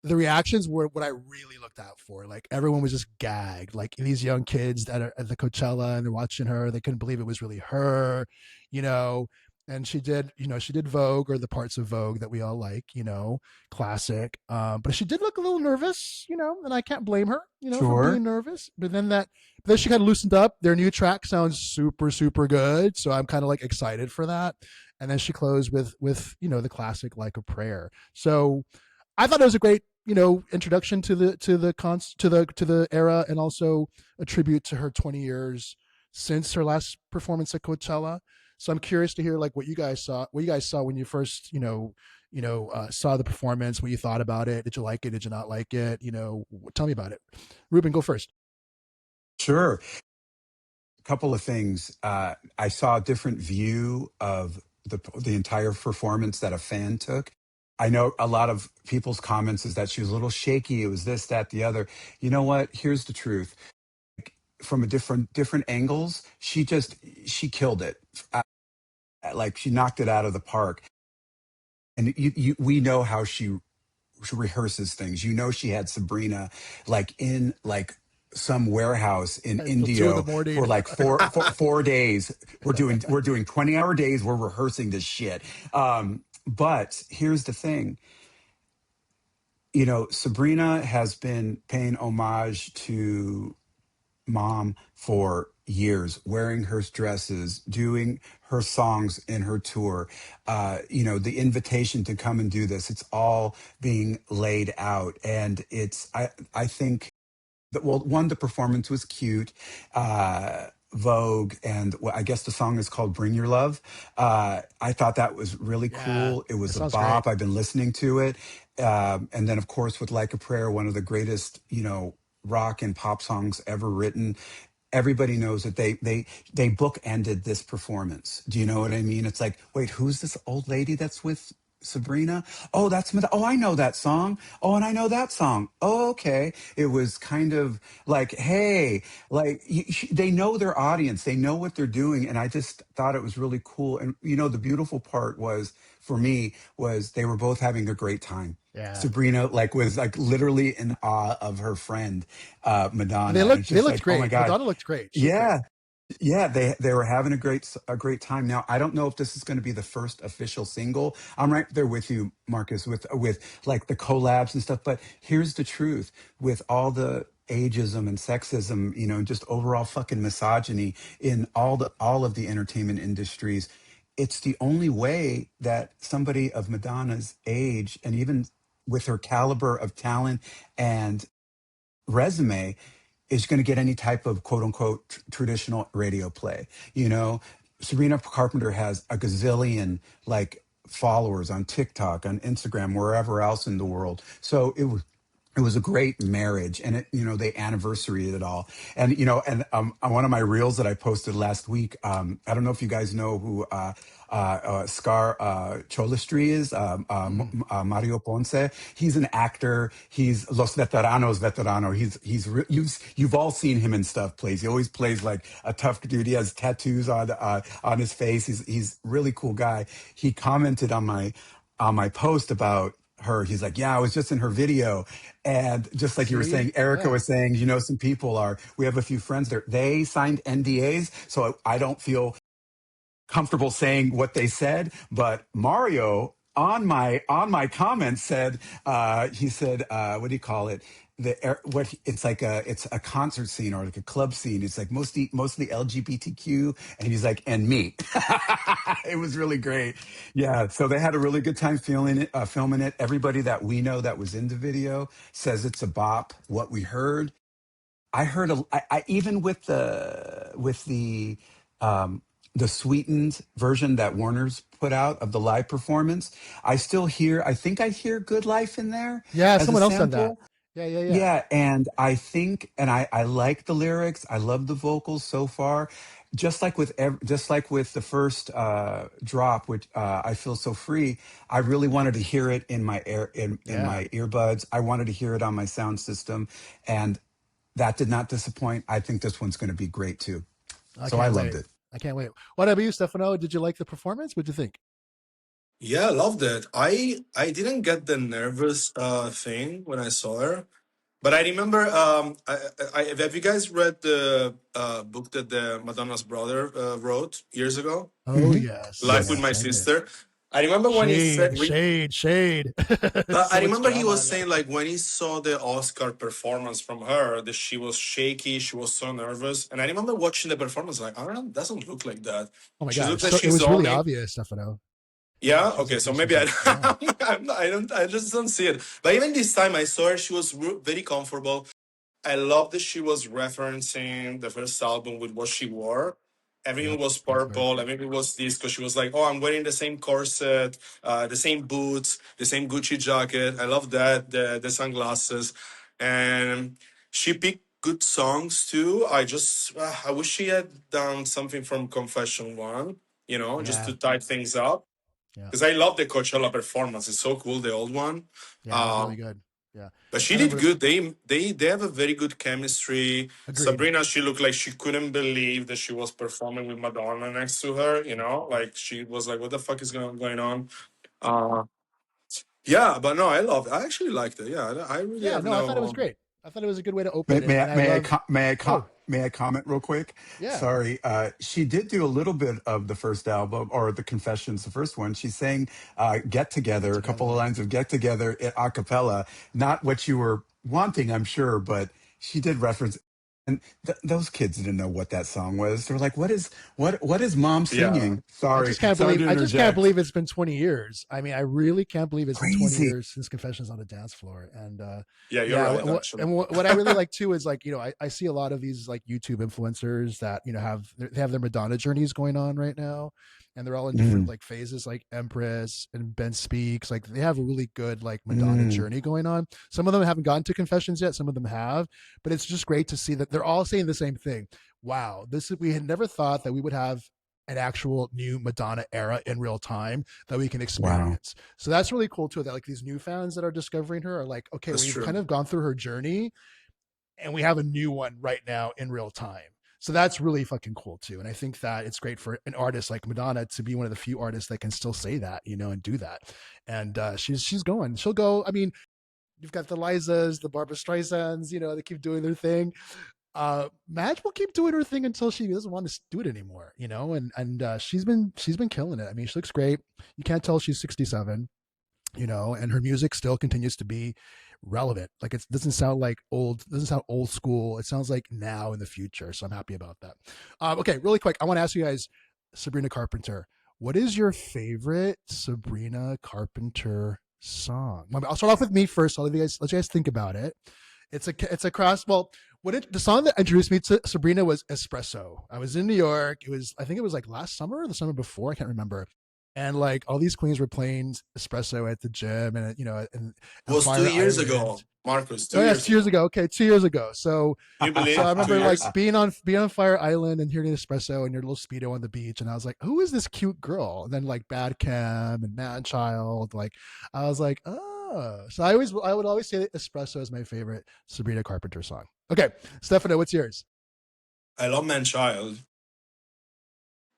[SPEAKER 1] the reactions were what I really looked out for. Like everyone was just gagged. Like these young kids that are at the Coachella and they're watching her, they couldn't believe it was really her, you know. And she did Vogue, or the parts of Vogue that we all like, classic. But she did look a little nervous, and I can't blame her, for
[SPEAKER 2] Sure.
[SPEAKER 1] being nervous. But then she kind of loosened up. Their new track sounds super, super good, so I'm kind of like excited for that. And then she closed with the classic "Like a Prayer." So I thought it was a great, introduction to the era, and also a tribute to her 20 years since her last performance at Coachella. So I'm curious to hear like what you guys saw when you first, saw the performance, what you thought about it. Did you like it? Did you not like it? Tell me about it. Ruben, go first.
[SPEAKER 2] Sure. A couple of things. I saw a different view of the entire performance that a fan took. I know a lot of people's comments is that she was a little shaky. It was this, that, the other. You know what? Here's the truth. From a different angles, she killed it. Like she knocked it out of the park. And we know how she rehearses things. She had Sabrina like in like some warehouse in
[SPEAKER 1] Until 2 in the
[SPEAKER 2] Indio for
[SPEAKER 1] morning.
[SPEAKER 2] like 4 days. We're doing 20-hour days. We're rehearsing this shit. But here's the thing. Sabrina has been paying homage to mom for years, wearing her dresses, doing her songs in her tour. The invitation to come and do this, it's all being laid out. And I think that, well, one, the performance was cute. Vogue, and I guess the song is called Bring Your Love. I thought that was really
[SPEAKER 1] Yeah,
[SPEAKER 2] cool. It
[SPEAKER 1] that
[SPEAKER 2] was a
[SPEAKER 1] sounds great.
[SPEAKER 2] bop. I've been listening to it. And then, of course, with Like a Prayer, one of the greatest, rock and pop songs ever written. Everybody knows that they bookended this performance. Do you know what I mean? It's like, wait, who's this old lady that's with Sabrina? Oh, oh, I know that song. Oh, and I know that song. Oh, okay. It was kind of like, hey, like they know their audience, they know what they're doing, and I just thought it was really cool. And the beautiful part was for me was they were both having a great time.
[SPEAKER 1] Yeah.
[SPEAKER 2] Sabrina like was like literally in awe of her friend
[SPEAKER 1] And they
[SPEAKER 2] Madonna, and
[SPEAKER 1] looked
[SPEAKER 2] it's
[SPEAKER 1] they
[SPEAKER 2] just
[SPEAKER 1] looked
[SPEAKER 2] like, oh my
[SPEAKER 1] great.
[SPEAKER 2] god,
[SPEAKER 1] Madonna looked great. She looked great.
[SPEAKER 2] yeah, Yeah, they were having a great time. Now, I don't know if this is going to be the first official single. I'm right there with you, Marcus, with like the collabs and stuff. But here's the truth: with all the ageism and sexism, just overall fucking misogyny in all of the entertainment industries, it's the only way that somebody of Madonna's age and even with her caliber of talent and resume is going to get any type of quote unquote traditional radio play. You know, Sabrina Carpenter has a gazillion like followers on TikTok, on Instagram, wherever else in the world. So it was a great marriage, and they anniversaried it all. And on one of my reels that I posted last week, I don't know if you guys know who Scar Cholistry is,
[SPEAKER 1] Mm.
[SPEAKER 2] Mario Ponce. He's an actor. He's Los Veteranos veterano. You've all seen him in stuff. He always plays like a tough dude. He has tattoos on his face. He's really cool guy. He commented on my post about her. He's like, yeah, I was just in her video. And just like you were
[SPEAKER 1] See,
[SPEAKER 2] saying, Erica
[SPEAKER 1] yeah,
[SPEAKER 2] was saying, some people we have a few friends there. They signed NDAs. So I don't feel comfortable saying what they said, but Mario on my comments said, he said, what do you call it? It's a concert scene or like a club scene. It's like mostly LGBTQ, and he's like, and me. It was really great. Yeah, so they had a really good time filming it. Everybody that we know that was in the video says it's a bop. What we heard, I heard even um, the sweetened version that Warner's put out of the live performance. I think I hear "Good Life" in there
[SPEAKER 1] yeah.
[SPEAKER 2] as a
[SPEAKER 1] Someone else done that.
[SPEAKER 2] sample.
[SPEAKER 1] Yeah, yeah, yeah,
[SPEAKER 2] Yeah, and I like the lyrics. I love the vocals so far. Just like with the first drop, which I feel so free. I really wanted to hear it in my in
[SPEAKER 1] yeah.
[SPEAKER 2] my earbuds. I wanted to hear it on my sound system, and that did not disappoint. I think this one's going to be great too.
[SPEAKER 1] I
[SPEAKER 2] So I
[SPEAKER 1] can't
[SPEAKER 2] loved
[SPEAKER 1] wait.
[SPEAKER 2] it.
[SPEAKER 1] I can't wait. What about you, Stefano? Did you like the performance? What'd you think?
[SPEAKER 3] Yeah, I loved it. I didn't get the nervous thing when I saw her, but I remember. Have you guys read the book that the Madonna's brother wrote years ago?
[SPEAKER 1] Oh
[SPEAKER 2] Hmm.
[SPEAKER 1] yes,
[SPEAKER 3] Life with
[SPEAKER 2] Yes.
[SPEAKER 3] My
[SPEAKER 1] yes, I did.
[SPEAKER 3] Sister. I remember when he said,
[SPEAKER 1] Shade, shade, shade.
[SPEAKER 3] I
[SPEAKER 1] So much
[SPEAKER 3] remember he
[SPEAKER 1] drama
[SPEAKER 3] was
[SPEAKER 1] on
[SPEAKER 3] saying
[SPEAKER 1] that.
[SPEAKER 3] like when he saw the Oscar performance from her, that she was shaky, she was so nervous. And I remember watching the performance, like, oh, it doesn't look like that.
[SPEAKER 1] Oh my
[SPEAKER 3] She
[SPEAKER 1] god,
[SPEAKER 3] looks like
[SPEAKER 1] so it
[SPEAKER 3] she's
[SPEAKER 1] was really
[SPEAKER 3] owning.
[SPEAKER 1] obvious, Stefano.
[SPEAKER 3] Yeah.
[SPEAKER 1] She's
[SPEAKER 3] Okay.
[SPEAKER 1] a,
[SPEAKER 3] So
[SPEAKER 1] she's
[SPEAKER 3] maybe
[SPEAKER 1] a, yeah,
[SPEAKER 3] I don't. I just don't see it. But even this time, I saw her. She was very comfortable. I love that she was referencing the first album with what she wore. Everything
[SPEAKER 1] yep.
[SPEAKER 3] was
[SPEAKER 1] That was great.
[SPEAKER 3] purple. Everything was this because she was like, "Oh, I'm wearing the same corset, the same boots, the same Gucci jacket." I love that the sunglasses, and she picked good songs too. I wish she had done something from Confession One, just
[SPEAKER 1] Yeah,
[SPEAKER 3] to type things up
[SPEAKER 1] yeah,
[SPEAKER 3] because I love the Coachella performance. It's so cool, the old one.
[SPEAKER 1] yeah. It was
[SPEAKER 3] Uh,
[SPEAKER 1] really good. Yeah,
[SPEAKER 3] but she
[SPEAKER 1] I
[SPEAKER 3] did
[SPEAKER 1] remember.
[SPEAKER 3] good. They have a very good chemistry.
[SPEAKER 1] Agreed.
[SPEAKER 3] Sabrina, she looked like she couldn't believe that she was performing with Madonna next to her. Like she was like, "What the fuck is going on?" Uh, yeah, but no, I actually liked it. Yeah, I really
[SPEAKER 1] Yeah,
[SPEAKER 3] have
[SPEAKER 1] no, I thought it was
[SPEAKER 3] no.
[SPEAKER 1] great. I thought it was a good way to
[SPEAKER 2] May,
[SPEAKER 1] open it,
[SPEAKER 2] may, I,
[SPEAKER 1] and I
[SPEAKER 2] may, I,
[SPEAKER 1] love.
[SPEAKER 2] co- may, I, co-
[SPEAKER 1] Oh,
[SPEAKER 2] may I comment real quick?
[SPEAKER 1] yeah,
[SPEAKER 2] Sorry. She did do a little bit of the first album or the Confessions, the first one. She sang Get
[SPEAKER 1] get
[SPEAKER 2] Together, a couple of
[SPEAKER 1] together.
[SPEAKER 2] lines of Get Together a cappella. Not what you were wanting, I'm sure, but she did reference. And those kids didn't know what that song was. They were like, what is mom
[SPEAKER 3] Yeah,
[SPEAKER 2] singing? Sorry. Sorry to
[SPEAKER 1] I just can't
[SPEAKER 2] interject.
[SPEAKER 1] believe it's been 20 years. I mean, I really can't believe it's been 20
[SPEAKER 2] Crazy.
[SPEAKER 1] years since Confessions on the Dance Floor. And
[SPEAKER 3] yeah, you're
[SPEAKER 1] yeah,
[SPEAKER 3] right. Actually,
[SPEAKER 1] what I really like too is like, I see a lot of these like YouTube influencers that, they have their Madonna journeys going on right now. And they're all in different
[SPEAKER 2] Mm,
[SPEAKER 1] like phases, like Empress and Ben Speaks. Like they have a really good like Madonna
[SPEAKER 2] mm,
[SPEAKER 1] journey going on. Some of them haven't gotten to Confessions yet. Some of them have, but it's just great to see that they're all saying the same thing. Wow, we had never thought that we would have an actual new Madonna era in real time that we can
[SPEAKER 2] wow.
[SPEAKER 1] experience. So that's really cool too. That like these new fans that are discovering her are like, okay,
[SPEAKER 3] that's
[SPEAKER 1] we've
[SPEAKER 3] true.
[SPEAKER 1] kind of gone through her journey and we have a new one right now in real time. So that's really fucking cool too. And I think that it's great for an artist like Madonna to be one of the few artists that can still say that, and do that. And she's going. She'll go. I mean, you've got the Lizas, the Barbara Streisands, they keep doing their thing. Madge will keep doing her thing until she doesn't want to do it anymore, you know. And she's been killing it. I mean, she looks great. You can't tell she's 67, you know, and her music still continues to be relevant. Like it doesn't sound like old, doesn't sound old school. It sounds like now in the future. So I'm happy about that. Okay, really quick, I want to ask you guys, Sabrina Carpenter, what is your favorite Sabrina Carpenter song? I'll start off with me first. I'll let you guys think about it. It's a cross. Well, the song that introduced me to Sabrina was Espresso. I was in New York. It was, I think it was like last summer or the summer before. I can't remember. And like all these queens were playing Espresso at the gym, and you know, and
[SPEAKER 3] It
[SPEAKER 1] on
[SPEAKER 3] was
[SPEAKER 1] Fire
[SPEAKER 3] 2 years
[SPEAKER 1] Island.
[SPEAKER 3] ago, Marcus.
[SPEAKER 1] Oh
[SPEAKER 3] two
[SPEAKER 1] yeah,
[SPEAKER 3] years
[SPEAKER 1] it's 2 years
[SPEAKER 3] ago.
[SPEAKER 1] ago. Okay, 2 years ago. So
[SPEAKER 3] Can you
[SPEAKER 1] so I
[SPEAKER 3] believe two
[SPEAKER 1] remember like
[SPEAKER 3] years?
[SPEAKER 1] being on Fire Island and hearing Espresso and your little speedo on the beach, and I was like, who is this cute girl? And then like Bad Cam and Man Child, like I was like, oh. So I would always say that Espresso is my favorite Sabrina Carpenter song. Okay, Stefano, what's yours?
[SPEAKER 3] I love Man Child.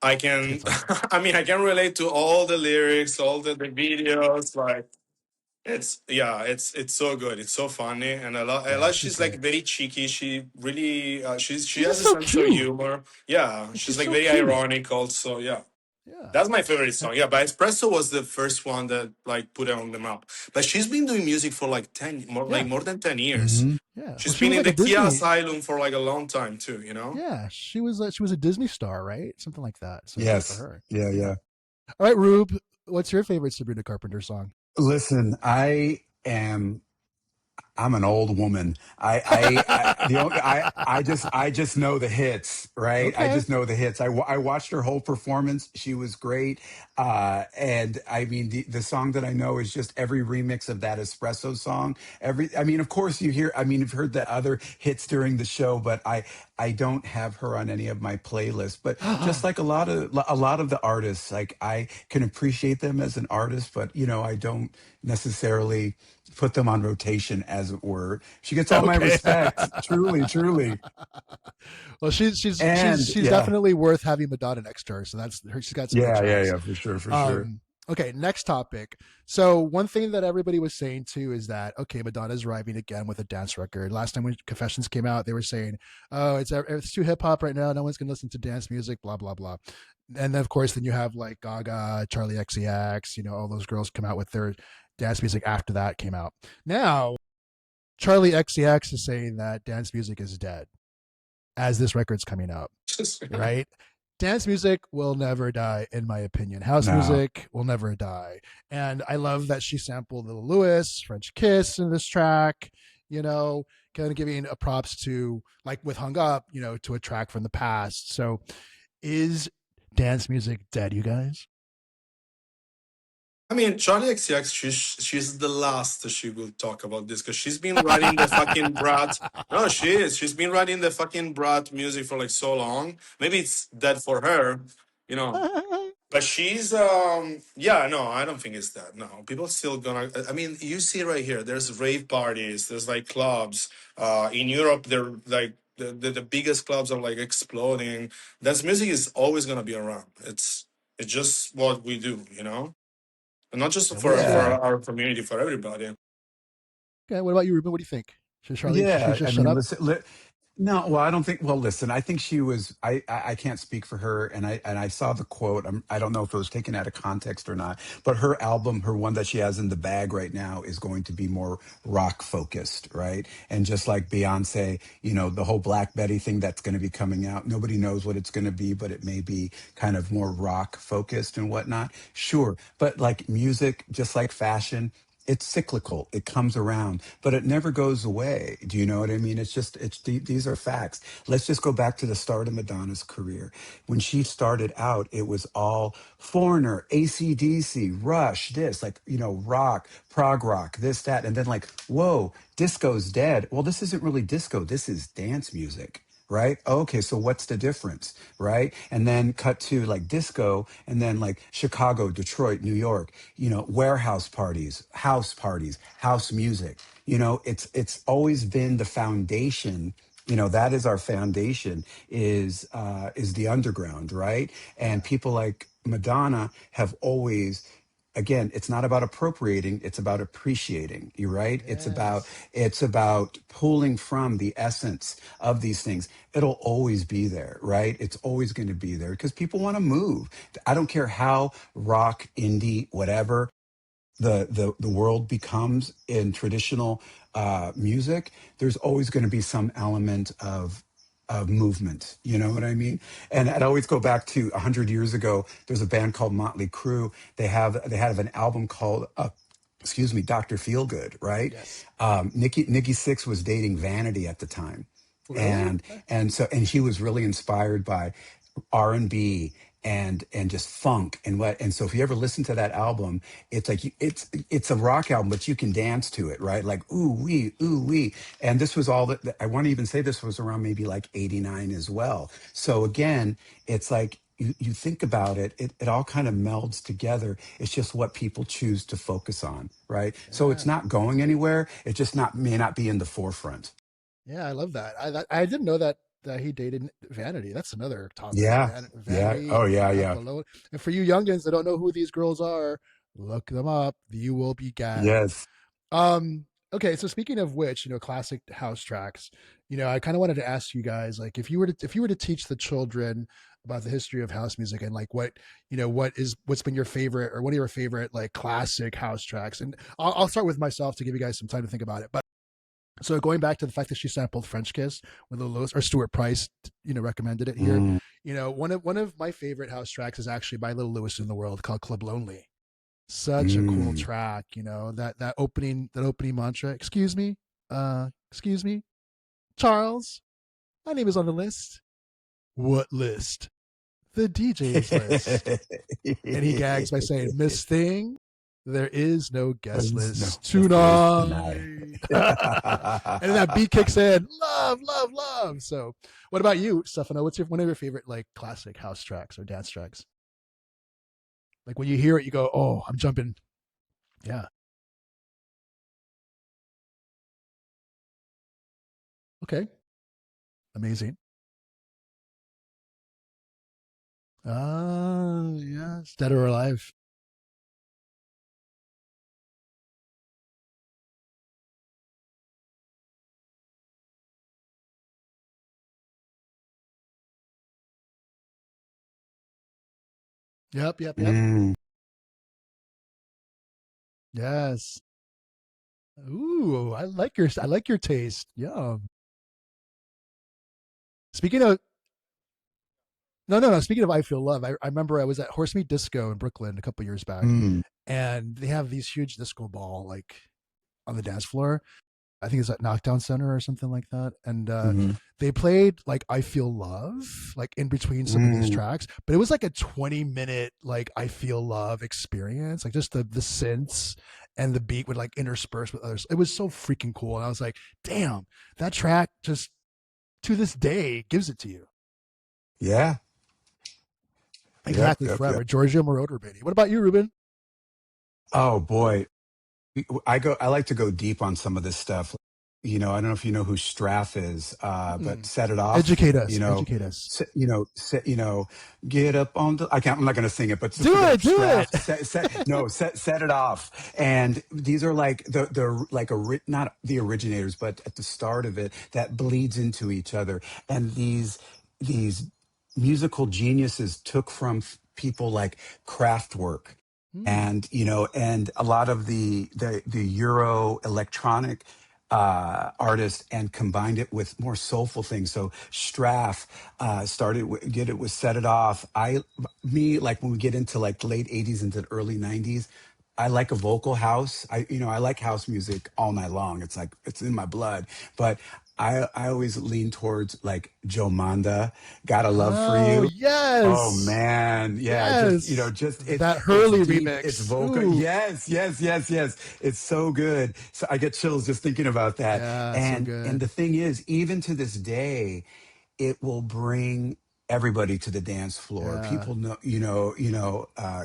[SPEAKER 3] I
[SPEAKER 1] It's a good
[SPEAKER 3] can,
[SPEAKER 1] song.
[SPEAKER 3] I mean, I can relate to all the lyrics, all the videos. Like it's yeah, it's so good. It's so funny, and I
[SPEAKER 1] Yeah,
[SPEAKER 3] like
[SPEAKER 1] she's
[SPEAKER 3] she's like
[SPEAKER 1] great.
[SPEAKER 3] very cheeky. She really she
[SPEAKER 1] She's
[SPEAKER 3] has
[SPEAKER 1] just
[SPEAKER 3] a
[SPEAKER 1] so
[SPEAKER 3] sense of
[SPEAKER 1] cute.
[SPEAKER 3] humor. Yeah,
[SPEAKER 1] Like
[SPEAKER 3] she's
[SPEAKER 1] she's
[SPEAKER 3] like
[SPEAKER 1] so
[SPEAKER 3] very
[SPEAKER 1] cute.
[SPEAKER 3] ironic. Also, yeah.
[SPEAKER 1] Yeah.
[SPEAKER 3] That's my favorite
[SPEAKER 1] Uh,
[SPEAKER 3] song. Yeah, but Espresso was the first one that like put it on the map. But she's been doing music for like
[SPEAKER 1] Yeah.
[SPEAKER 3] more than 10 years.
[SPEAKER 2] Hmm.
[SPEAKER 1] Yeah. Well,
[SPEAKER 3] She's
[SPEAKER 1] she
[SPEAKER 3] been
[SPEAKER 1] was
[SPEAKER 3] in
[SPEAKER 1] like a
[SPEAKER 3] the Kia
[SPEAKER 1] Disney.
[SPEAKER 3] Asylum for like a long time too.
[SPEAKER 1] Yeah, she was a Disney star, right? Something like that. So good for
[SPEAKER 2] Yes.
[SPEAKER 1] her.
[SPEAKER 2] Yeah.
[SPEAKER 1] Yeah.
[SPEAKER 2] Yeah.
[SPEAKER 1] All right, Rube, what's your favorite Sabrina Carpenter song?
[SPEAKER 2] Listen, I'm an old woman. I just know the hits, right? I
[SPEAKER 1] Okay.
[SPEAKER 2] just know the hits. I watched her whole performance. She was great. And I mean, the song that I know is just every remix of that espresso song. I mean, of course you hear, I mean, you've heard the other hits during the show, but I don't have her on any of my playlists. But just like a lot of the artists, like I can appreciate them as an artist, but I don't necessarily put them on rotation, as it were. She gets all my
[SPEAKER 1] Okay.
[SPEAKER 2] respect, truly, truly.
[SPEAKER 1] Well,
[SPEAKER 2] And
[SPEAKER 1] she's
[SPEAKER 2] yeah,
[SPEAKER 1] definitely worth having Madonna next to her. So that's her. She's got some good
[SPEAKER 2] yeah,
[SPEAKER 1] chops.
[SPEAKER 2] yeah, for sure, for sure.
[SPEAKER 1] Okay, next topic. So one thing that everybody was saying too is that okay, Madonna's arriving again with a dance record. Last time when Confessions came out, they were saying, "Oh, it's too hip hop right now. No one's gonna listen to dance music." Blah blah blah. And then of course, then you have like Gaga, Charlie XCX. You know, all those girls come out with their dance music after that came out. Now, Charlie XCX is saying that dance music is dead as this record's coming out, right? Dance music will never die, in my opinion. House
[SPEAKER 2] No.
[SPEAKER 1] music will never die. And I love that she sampled Little Lewis, French Kiss in this track, you know, kind of giving a props to, like with Hung Up, you know, to a track from the past. So is dance music dead, you guys?
[SPEAKER 3] I mean, Charlie XCX, she's the last she will talk about this because she's been writing the fucking brat. No, she is. She's been writing the fucking brat music for like so long. Maybe it's dead for her, you know. But she's yeah, no, I don't think it's that. No, people still gonna. I mean, you see right here. There's rave parties. There's like clubs. In Europe, they're like the biggest clubs are like exploding. Dance music is always gonna be around. It's just what we do. And not just
[SPEAKER 1] Yeah, what's
[SPEAKER 3] for
[SPEAKER 1] your
[SPEAKER 2] Yeah.
[SPEAKER 3] our community, for everybody.
[SPEAKER 1] okay? What about you, Ruben? What do you think? Should she
[SPEAKER 2] Yeah,
[SPEAKER 1] just
[SPEAKER 2] I
[SPEAKER 1] shut
[SPEAKER 2] mean,
[SPEAKER 1] up?
[SPEAKER 2] listen. No, well, I don't think. Well, listen, I think she was. I can't speak for her, and I saw the quote. I don't know if it was taken out of context or not, but her album, her one that she has in the bag right now, is going to be more rock focused, right? And just like Beyonce, the whole Black Betty thing that's going to be coming out, nobody knows what it's going to be, but it may be kind of more rock focused and whatnot. Sure, but like music, just like fashion, it's cyclical. It comes around, but it never goes away. Do you know what I mean? These are facts. Let's just go back to the start of Madonna's career. When she started out, it was all Foreigner, AC/DC, Rush, this, like, rock, prog rock, this, that. And then, like, whoa, disco's dead. Well, this isn't really disco. This is dance music. Right. Okay. So what's the difference? Right. And then cut to like disco and then like Chicago, Detroit, New York, warehouse parties, house music. It's always been the foundation. That is our foundation is the underground, right? And
[SPEAKER 1] Yeah,
[SPEAKER 2] people like Madonna have always again, it's not about appropriating, it's about appreciating. You right?
[SPEAKER 1] Yes.
[SPEAKER 2] It's about pulling from the essence of these things. It'll always be there, right? It's always going to be there because people want to move. I don't care how rock, indie, whatever the world becomes in traditional music. There's always going to be some element of movement. You know what I mean? And I'd always go back to 100 years ago. There's a band called Motley Crue. They have an album called excuse me, Dr. Feelgood, right?
[SPEAKER 1] Yes.
[SPEAKER 2] Nikki Sixx was dating Vanity at the time,
[SPEAKER 1] Really?
[SPEAKER 2] and
[SPEAKER 1] Okay.
[SPEAKER 2] and he was really inspired by R&B and just funk and what. And so if you ever listen to that album, it's like it's a rock album, but you can dance to it, right? Like ooh wee. And this was all that I want to even say. This was around maybe like 89 as well. So again, it's like you think about it, it all kind of melds together. It's just what people choose to focus on, right? So it's
[SPEAKER 1] Yeah.
[SPEAKER 2] not going anywhere. It just not may not be in the forefront.
[SPEAKER 1] Yeah, I love that. I didn't know that he dated Vanity. That's another topic.
[SPEAKER 2] Yeah. Yeah.
[SPEAKER 1] Vanity
[SPEAKER 2] Oh
[SPEAKER 1] and
[SPEAKER 2] yeah. Yeah.
[SPEAKER 1] Apollo. And for you youngins that don't know who these girls are, look them up. You will be gagged.
[SPEAKER 2] Yes.
[SPEAKER 1] Um, okay, so speaking of which, classic house tracks, I kind of wanted to ask you guys, like, if you were to teach the children about the history of house music and like what's been your favorite or one of your favorite like classic house tracks, and I'll start with myself to give you guys some time to think about it. But so going back to the fact that she sampled French Kiss with Lil Louis or Stuart Price, recommended it here.
[SPEAKER 2] Mm.
[SPEAKER 1] One of my favorite house tracks is actually by Little Lewis in the World called Club Lonely. Such a cool
[SPEAKER 2] Mm.
[SPEAKER 1] track, that opening mantra. Excuse me, Charles. My name is on the list. What list? The DJ's list. And he gags by saying, Miss Thing, there is no guest
[SPEAKER 2] There's no
[SPEAKER 1] list
[SPEAKER 2] justice tonight.
[SPEAKER 1] tonight. And then that beat kicks in, love, love, love. So, what about you, Stefano? What's one of your favorite like classic house tracks or dance tracks? Like when you hear it, you go, "Oh, I'm jumping." Yeah. Okay. Amazing. Ah, yes. Dead or alive. Yep. Yep. Yep.
[SPEAKER 2] Mm.
[SPEAKER 1] Yes. Ooh, I like your taste. Yeah. Speaking of no, no, no. Speaking of I Feel Love, I remember I was at Horse Meat Disco in Brooklyn a couple years back,
[SPEAKER 2] Mm.
[SPEAKER 1] and they have these huge disco ball like on the dance floor. I think it's at Knockdown Center or something like that. And
[SPEAKER 2] Mhm.
[SPEAKER 1] they played like I Feel Love, like in between some of these
[SPEAKER 2] Mm.
[SPEAKER 1] tracks, but it was like a 20-minute like I Feel Love experience, like just the synths and the beat would like intersperse with others. It was so freaking cool. And I was like, damn, that track just to this day gives it to you.
[SPEAKER 2] Yeah. Yep.
[SPEAKER 1] Exactly
[SPEAKER 2] Yep. Yep.
[SPEAKER 1] forever. Giorgio Moroder, baby. What about you, Ruben?
[SPEAKER 2] Oh boy. I like to go deep on some of this stuff. I don't know if you know who Straff is, but
[SPEAKER 1] Mm.
[SPEAKER 2] Set It Off.
[SPEAKER 1] Educate us. Educate us.
[SPEAKER 2] Get up on the. I can't. I'm not going to sing it, but just
[SPEAKER 1] Do
[SPEAKER 2] look it
[SPEAKER 1] it.
[SPEAKER 2] up.
[SPEAKER 1] Do
[SPEAKER 2] Straff.
[SPEAKER 1] it.
[SPEAKER 2] Set It Off. And these are like the like not the originators, but at the start of it that bleeds into each other. And these musical geniuses took from people like Kraftwerk
[SPEAKER 1] Mm.
[SPEAKER 2] and a lot of the Euro electronic artists and combined it with more soulful things. So Straff get it with Set It Off. Like when we get into like late 80s into the early 90s. I like a vocal house. I like house music all night long. It's like it's in my blood. But I always lean towards like Joe Manda, Got a Love for
[SPEAKER 1] Oh
[SPEAKER 2] You. Oh
[SPEAKER 1] yes.
[SPEAKER 2] man, yeah,
[SPEAKER 1] Yes.
[SPEAKER 2] just
[SPEAKER 1] That
[SPEAKER 2] it's
[SPEAKER 1] Hurley
[SPEAKER 2] deep, it's
[SPEAKER 1] remix.
[SPEAKER 2] vocal.
[SPEAKER 1] Ooh.
[SPEAKER 2] Yes, yes, yes, yes. It's so good. So I get chills just thinking about that.
[SPEAKER 1] Yeah, so
[SPEAKER 2] And the
[SPEAKER 1] good.
[SPEAKER 2] thing is, even to this day, it will bring everybody to the dance floor.
[SPEAKER 1] Yeah.
[SPEAKER 2] People know,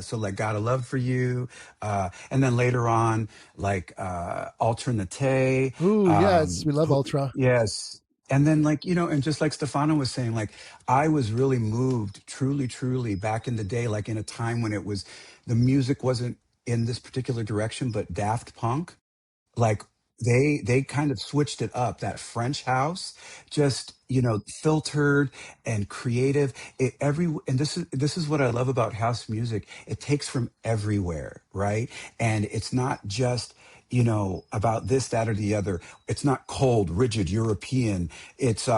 [SPEAKER 2] so like Got a Love for You. And then later on, like Alternate.
[SPEAKER 1] Ooh, yes.
[SPEAKER 2] Um,
[SPEAKER 1] We love
[SPEAKER 2] who,
[SPEAKER 1] Ultra.
[SPEAKER 2] yes. And then like, and just like Stefano was saying, like I was really moved truly, truly back in the day, like in a time when the music wasn't in this particular direction, but Daft Punk, like they kind of switched it up. That French house, just filtered and creative. And this is what I love about house music. It takes from everywhere, right? And it's not just about this, that, or the other. It's not cold, rigid European. It's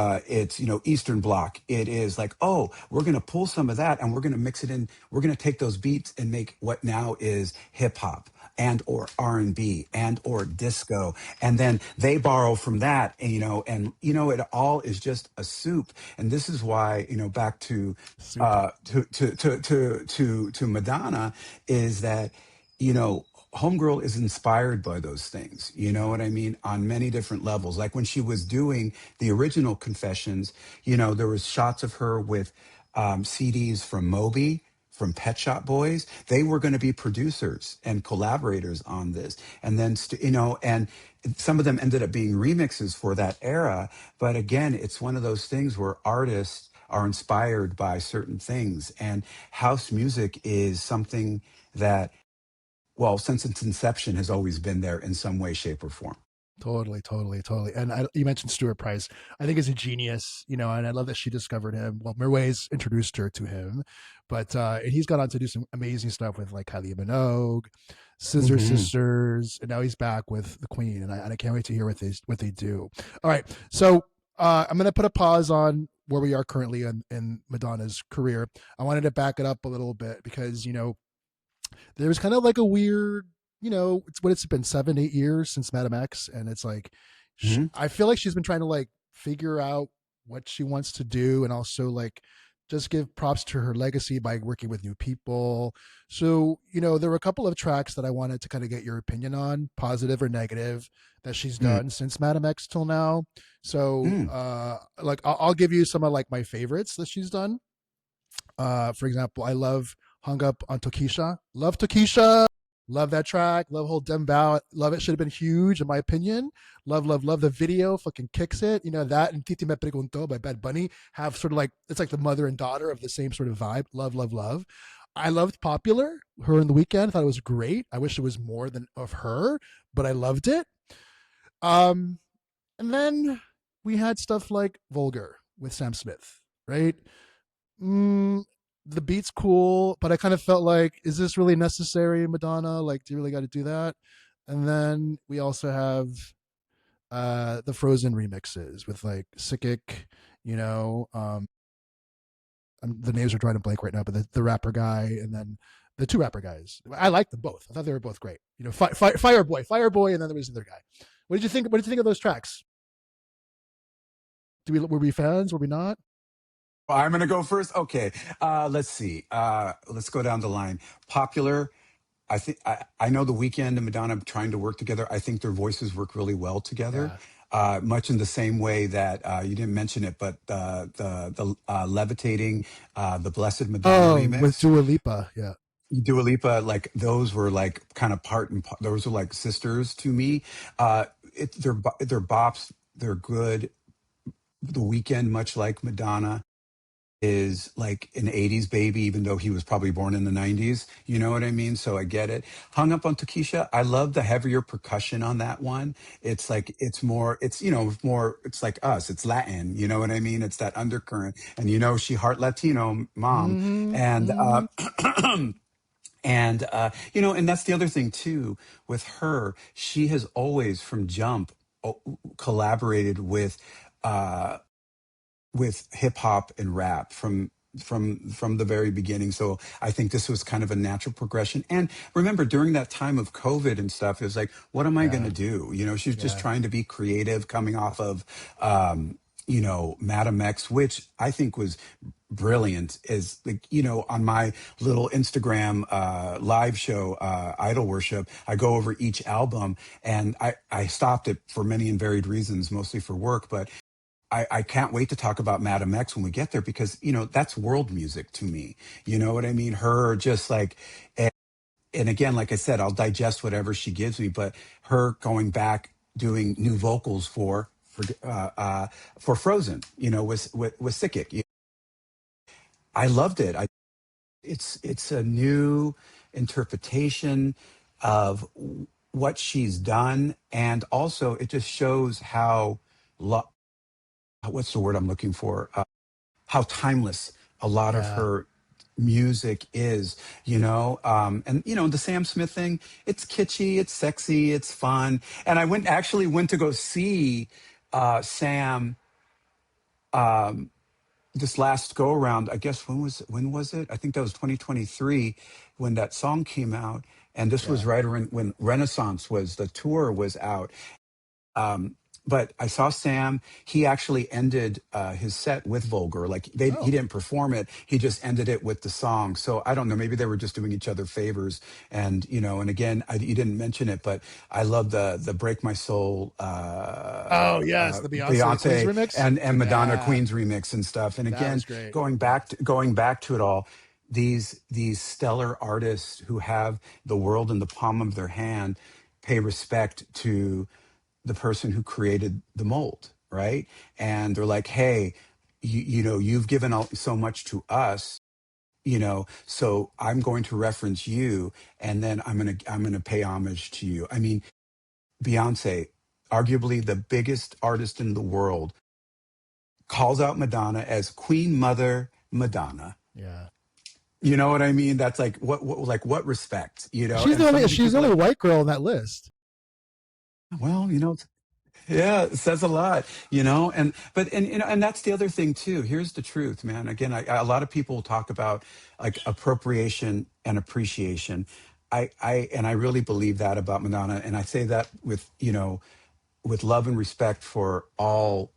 [SPEAKER 2] Eastern Bloc. It is like, oh, we're gonna pull some of that and we're gonna mix it in. We're gonna take those beats and make what now is hip hop and or R&B and or disco, and then they borrow from that, it all is just a soup. And this is why, back
[SPEAKER 1] Soup.
[SPEAKER 2] to Madonna, is that you know Homegirl is inspired by those things, you know what I mean, on many different levels. Like when she was doing the original Confessions, there was shots of her with CDs from Moby, from Pet Shop Boys. They were going to be producers and collaborators on this. And then, and some of them ended up being remixes for that era. But again, it's one of those things where artists are inspired by certain things. And house music is something that, well, since its inception, has always been there in some way, shape, or form.
[SPEAKER 1] Totally, totally, totally. And you mentioned Stuart Price. I think he's a genius, and I love that she discovered him. Well, Merways introduced her to him, but and he's gone on to do some amazing stuff with like Kylie Minogue, Scissor
[SPEAKER 2] Hmm.
[SPEAKER 1] Sisters, and now he's back with the Queen. And I can't wait to hear what they do. All right, so I'm gonna put a pause on where we are currently in Madonna's career. I wanted to back it up a little bit because there was kind of like a weird, it's been 7, 8 years since Madam X, and it's like,
[SPEAKER 2] Hmm.
[SPEAKER 1] I feel like she's been trying to like figure out what she wants to do, and also like just give props to her legacy by working with new people. So there were a couple of tracks that I wanted to kind of get your opinion on, positive or negative, that she's
[SPEAKER 2] Mm.
[SPEAKER 1] done since Madam X till now. So
[SPEAKER 2] Mm.
[SPEAKER 1] like I'll give you some of like my favorites that she's done. For example, I love Hung Up on Tokisha. Love Tokisha. Love that track. Love Whole Dem Bow. Love it. Should have been huge, in my opinion. Love, love, love the video. Fucking kicks it. That and Titi Me Pregunto by Bad Bunny have sort of like, it's like the mother and daughter of the same sort of vibe. Love, love, love. I loved Popular, her in the Weekend. Thought it was great. I wish it was more than of her, but I loved it. Um, and then we had stuff like Vulgar with Sam Smith, right? mm, the beat's cool, but I kind of felt like, is this really necessary, Madonna? Like, do you really got to do that? And then we also have the Frozen remixes with like Sickick, you know, the names are drawing a blank right now, but the rapper guy and then the two rapper guys. I liked them both. I thought they were both great. Fireboy, and then there was the other guy. What did you think? What did you think of those tracks? Were we fans? Were we not?
[SPEAKER 2] I'm going to go first. Okay. Let's see. Let's go down the line. Popular. I know The Weeknd and Madonna trying to work together. I think their voices work really well together.
[SPEAKER 1] Yeah.
[SPEAKER 2] Much in the same way that you didn't mention it, but the levitating, the Blessed Madonna
[SPEAKER 1] Oh, with
[SPEAKER 2] remix,
[SPEAKER 1] Dua Lipa. Yeah.
[SPEAKER 2] Dua Lipa, like those were like kind of part and part. Those are like sisters to me. They're bops. They're good. The Weeknd, much like Madonna, is like an 80s baby, even though he was probably born in the 90s. You know what I mean? So I get it. Hung Up on Takesha, I love the heavier percussion on that one. It's like, it's more, more, it's like us, it's Latin. You know what I mean? It's that undercurrent. And she heart Latino mom.
[SPEAKER 1] Mm-hmm.
[SPEAKER 2] And,
[SPEAKER 1] Mm-hmm.
[SPEAKER 2] and that's the other thing too with her. She has always from jump collaborated uh, with hip hop and rap from the very beginning. So I think this was kind of a natural progression. And remember, during that time of COVID and stuff, it was like, what am I going
[SPEAKER 1] Yeah.
[SPEAKER 2] to do? She was just
[SPEAKER 1] Yeah.
[SPEAKER 2] trying to be creative, coming off of Madam X, which I think was brilliant. Is like, on my little Instagram live show, Idol Worship, I go over each album, and I stopped it for many and varied reasons, mostly for work, but I can't wait to talk about Madam X when we get there, because that's world music to me. You know what I mean? Her just like, and again, like I said, I'll digest whatever she gives me. But her going back doing new vocals for Frozen, with Sickick, I loved it. It's a new interpretation. of what she's done, and also it just shows how lo- what's the word I'm looking for? How timeless a lot of
[SPEAKER 1] Yeah.
[SPEAKER 2] her music is, and the Sam Smith thing, it's kitschy, it's sexy, it's fun. And I went to go see Sam um this last go around. I guess when was it? I think that was 2023 when that song came out. And this was
[SPEAKER 1] Yeah.
[SPEAKER 2] right around when Renaissance was, the tour was out. um, but I saw Sam. He actually ended his set with Vulgar. Like he
[SPEAKER 1] Oh.
[SPEAKER 2] didn't perform it. He just ended it with the song. So I don't know. Maybe they were just doing each other favors. And and again, you didn't mention it, but I love the "Break My Soul"
[SPEAKER 1] Oh yes, the Beyonce Queen's
[SPEAKER 2] Beyonce
[SPEAKER 1] remix.
[SPEAKER 2] and Madonna
[SPEAKER 1] Yeah,
[SPEAKER 2] Queen's remix and stuff. And
[SPEAKER 1] that
[SPEAKER 2] again,
[SPEAKER 1] was great.
[SPEAKER 2] going back to it all, these stellar artists who have the world in the palm of their hand pay respect to the person who created the mold, right? And they're like, hey, you've given so much to us, so I'm going to reference you, and then I'm gonna pay homage to you. I mean, Beyonce, arguably the biggest artist in the world, calls out Madonna as Queen Mother Madonna.
[SPEAKER 1] Yeah,
[SPEAKER 2] You know what I mean? That's like what respect,
[SPEAKER 1] she's
[SPEAKER 2] And
[SPEAKER 1] the
[SPEAKER 2] some
[SPEAKER 1] only
[SPEAKER 2] of these
[SPEAKER 1] she's the
[SPEAKER 2] people
[SPEAKER 1] only
[SPEAKER 2] like,
[SPEAKER 1] white girl on that list.
[SPEAKER 2] well, yeah, it says a lot, and that's the other thing too. Here's the truth, man. Again, a lot of people talk about like appropriation and appreciation. And I really believe that about Madonna, and I say that with love and respect for all,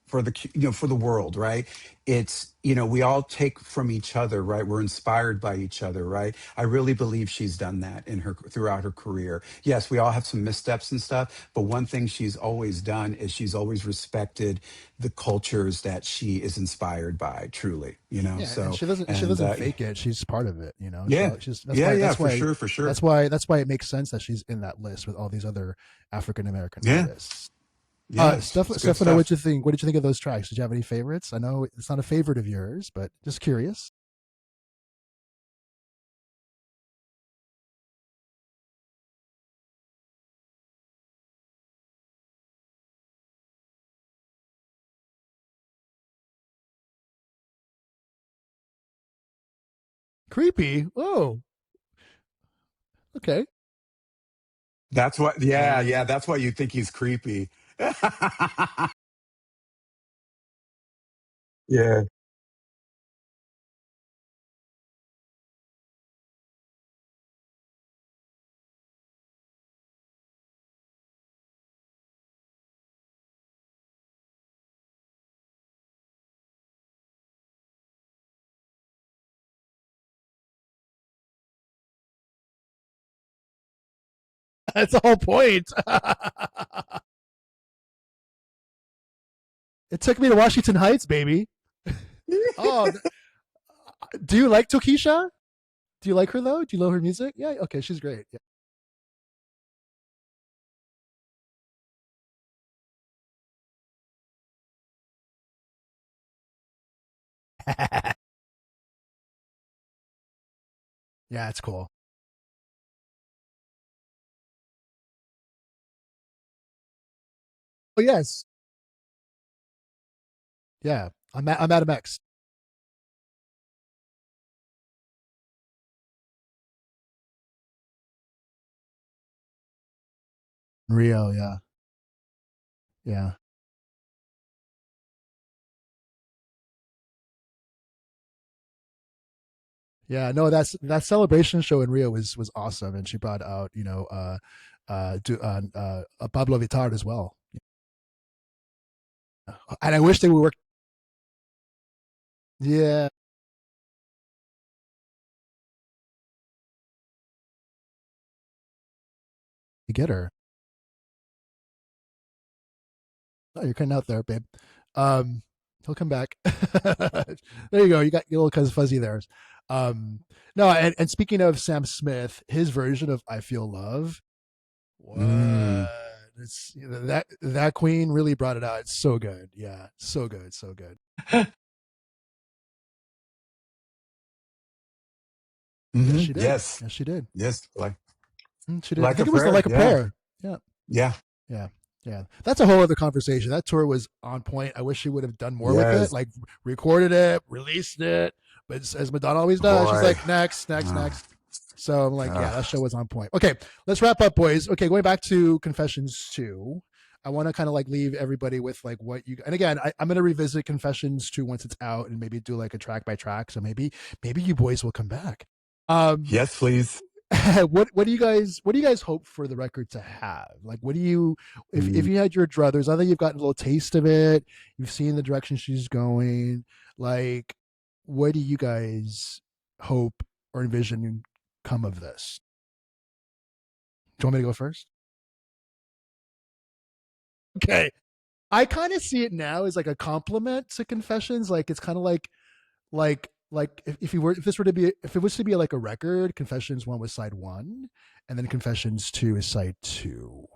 [SPEAKER 2] for the for the world, right? It's we all take from each other, right? We're inspired by each other, right? I really believe she's done that throughout her career. Yes, we all have some missteps and stuff, but one thing she's always done is she's always respected the cultures that she is inspired by, truly,
[SPEAKER 1] Yeah, and
[SPEAKER 2] so.
[SPEAKER 1] she
[SPEAKER 2] And
[SPEAKER 1] doesn't fake it. She's part of it.
[SPEAKER 2] yeah,
[SPEAKER 1] She's
[SPEAKER 2] yeah, yeah, for sure, for sure.
[SPEAKER 1] that's why it makes sense that she's in that list with all these other African American
[SPEAKER 2] Yeah,
[SPEAKER 1] artists.
[SPEAKER 2] yes, it's good
[SPEAKER 1] Stefano,
[SPEAKER 2] stuff.
[SPEAKER 1] what you think? What did you think of those tracks? Did you have any favorites? I know it's not a favorite of yours, but just curious. Creepy. Oh, okay.
[SPEAKER 2] That's what, yeah, yeah,
[SPEAKER 1] Uh,
[SPEAKER 2] that's why you think he's creepy. Yeah.
[SPEAKER 1] that's the whole point. It took me to Washington Heights, baby. Oh, do you like Tokisha? Do you like her though? Do you love her music? Yeah. Okay, she's great. Yeah, yeah, it's cool. Oh yes, yeah. I'm Adam X. Rio, yeah, yeah, yeah. No, that celebration show in Rio was awesome, and she brought out Pablo Vittar as well. And I wish they would work. Yeah, you get her. Oh, you're cutting out there, babe. Um, he'll come back. There you go. You got your little cousin fuzzy there. No, and speaking of Sam Smith, his version of "I Feel Love," what?
[SPEAKER 2] Mm.
[SPEAKER 1] It's that queen really brought it out. It's so good. Yeah, so good, so good. Yes,
[SPEAKER 2] Hmm.
[SPEAKER 1] she did.
[SPEAKER 2] Yes.
[SPEAKER 1] Yes, she did.
[SPEAKER 2] Yes.
[SPEAKER 1] She did. I
[SPEAKER 2] Like a
[SPEAKER 1] think it was the
[SPEAKER 2] prayer.
[SPEAKER 1] Like a
[SPEAKER 2] Yeah.
[SPEAKER 1] Prayer. Yeah.
[SPEAKER 2] Yeah.
[SPEAKER 1] Yeah. Yeah. That's a whole other conversation. That tour was on point. I wish she would have done more with it,
[SPEAKER 2] Yes.
[SPEAKER 1] like recorded it, released it. But as Madonna always does, she's
[SPEAKER 2] Boy.
[SPEAKER 1] like, next, next,
[SPEAKER 2] Uh,
[SPEAKER 1] next. So I'm like, yeah,
[SPEAKER 2] uh,
[SPEAKER 1] that show was on point. Okay, let's wrap up, boys. Okay, going back to Confessions 2. I want to kind of like leave everybody with like what you, and again, I'm going to revisit Confessions 2 once it's out and maybe do like a track by track. So maybe you boys will come back. Um,
[SPEAKER 2] yes, please.
[SPEAKER 1] what do you guys hope for the record to have? Like, what do you, if
[SPEAKER 2] Mm,
[SPEAKER 1] you had your druthers, I think you've gotten a little taste of it, you've seen the direction she's going. Like, what do you guys hope or envision come of this? Do you want me to go first? Okay, I kind of see it now as like a compliment to Confessions. Like, it's kind of like if you were if this were to be if it was to be like a record, Confessions 1 was side 1, and then Confessions 2 is side 2.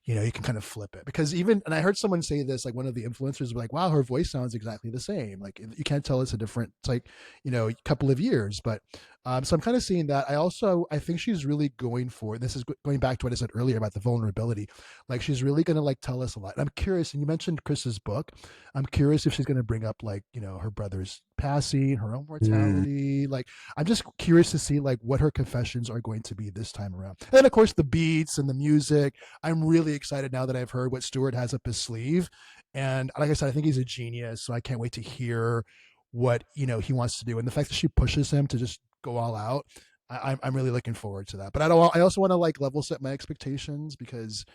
[SPEAKER 1] You can kind of flip it, because even, and I heard someone say this, like one of the influencers was like, wow, her voice sounds exactly the same, like you can't tell it's a different, it's like, couple of years. But so I'm kind of seeing that. I think she's really going for, this is going back to what I said earlier about the vulnerability. Like, she's really going to like tell us a lot. And I'm curious, and you mentioned Chris's book, I'm curious if she's going to bring up, like, her brother's passing, her own
[SPEAKER 2] mm,
[SPEAKER 1] mortality. Like, I'm just curious to see like what her confessions are going to be this time around. And then of course the beats and the music. I'm really excited now that I've heard what Stewart has up his sleeve. And like I said, I think he's a genius. So I can't wait to hear what he wants to do. And the fact that she pushes him to just go all out, I'm really looking forward to that. But I also want to like level set my expectations, because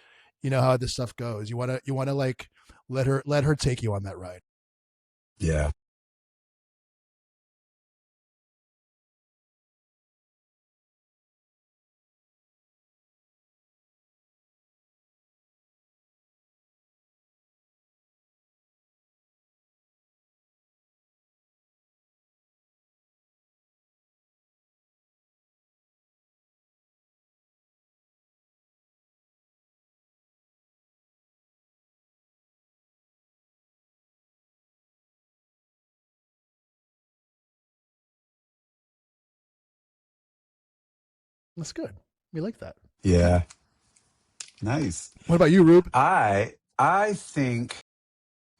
[SPEAKER 1] you know how this stuff goes. You want to like let her take you on that ride.
[SPEAKER 2] yeah.
[SPEAKER 1] That's good. We like that. Okay.
[SPEAKER 2] Yeah. Nice.
[SPEAKER 1] What about you, Rube?
[SPEAKER 2] I think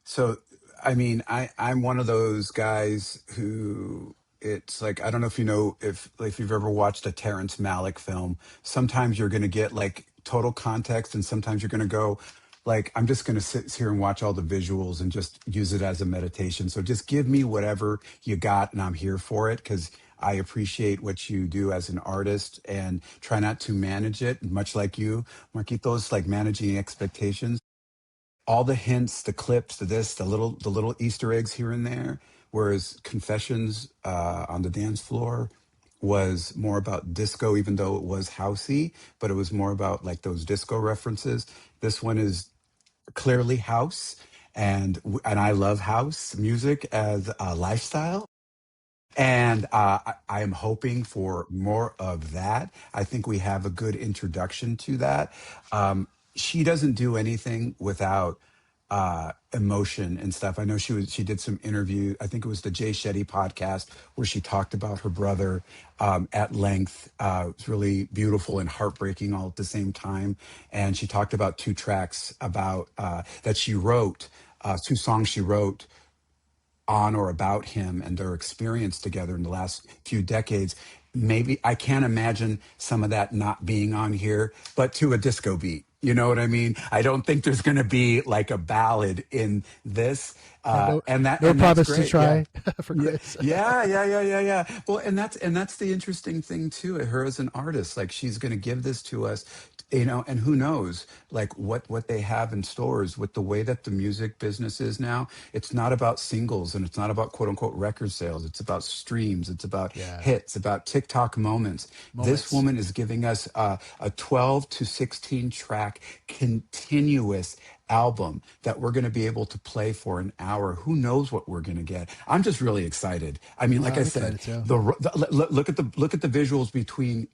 [SPEAKER 2] so. I mean, I'm one of those guys who, it's like, I don't know if you know, if you've ever watched a Terrence Malick film. Sometimes you're going to get like total context, and sometimes you're going to go like, I'm just going to sit here and watch all the visuals and just use it as a meditation. So just give me whatever you got, and I'm here for it, because I appreciate what you do as an artist, and try not to manage it, much like you, Marquitos, like managing expectations. All the hints, the clips, the little Easter eggs here and there. Whereas Confessions, on the dance floor, was more about disco, even though it was housey, but it was more about like those disco references. This one is clearly house, and I love house music as a lifestyle. And I am hoping for more of that. I think we have a good introduction to that. She doesn't do anything without emotion and stuff. I know she did some interview. I think it was the Jay Shetty podcast, where she talked about her brother at length. It was really beautiful and heartbreaking all at the same time. And she talked about two tracks about that she wrote, two songs she wrote on or about him and their experience together in the last few decades. Maybe I can't imagine some of that not being on here, but to a disco beat. You know what I mean? I don't think there's going to be like a ballad in this,
[SPEAKER 1] Yeah, no, no
[SPEAKER 2] and that's
[SPEAKER 1] promise to
[SPEAKER 2] great. Yeah,
[SPEAKER 1] try for
[SPEAKER 2] yeah,
[SPEAKER 1] Chris.
[SPEAKER 2] yeah. Well, and that's the interesting thing too. Her as an artist, like, she's going to give this to us, and who knows, like, what they have in stores with the way that the music business is now. It's not about singles, and it's not about quote unquote record sales. It's about streams. It's about
[SPEAKER 1] Yeah,
[SPEAKER 2] hits. About TikTok moments. This
[SPEAKER 1] moments.
[SPEAKER 2] woman is giving us a 12 to 16 track continuous album that we're going to be able to play for an hour. Who knows what we're going to get? I'm just really excited. I mean, like I
[SPEAKER 1] I'm
[SPEAKER 2] said,
[SPEAKER 1] excited too.
[SPEAKER 2] look at the visuals between,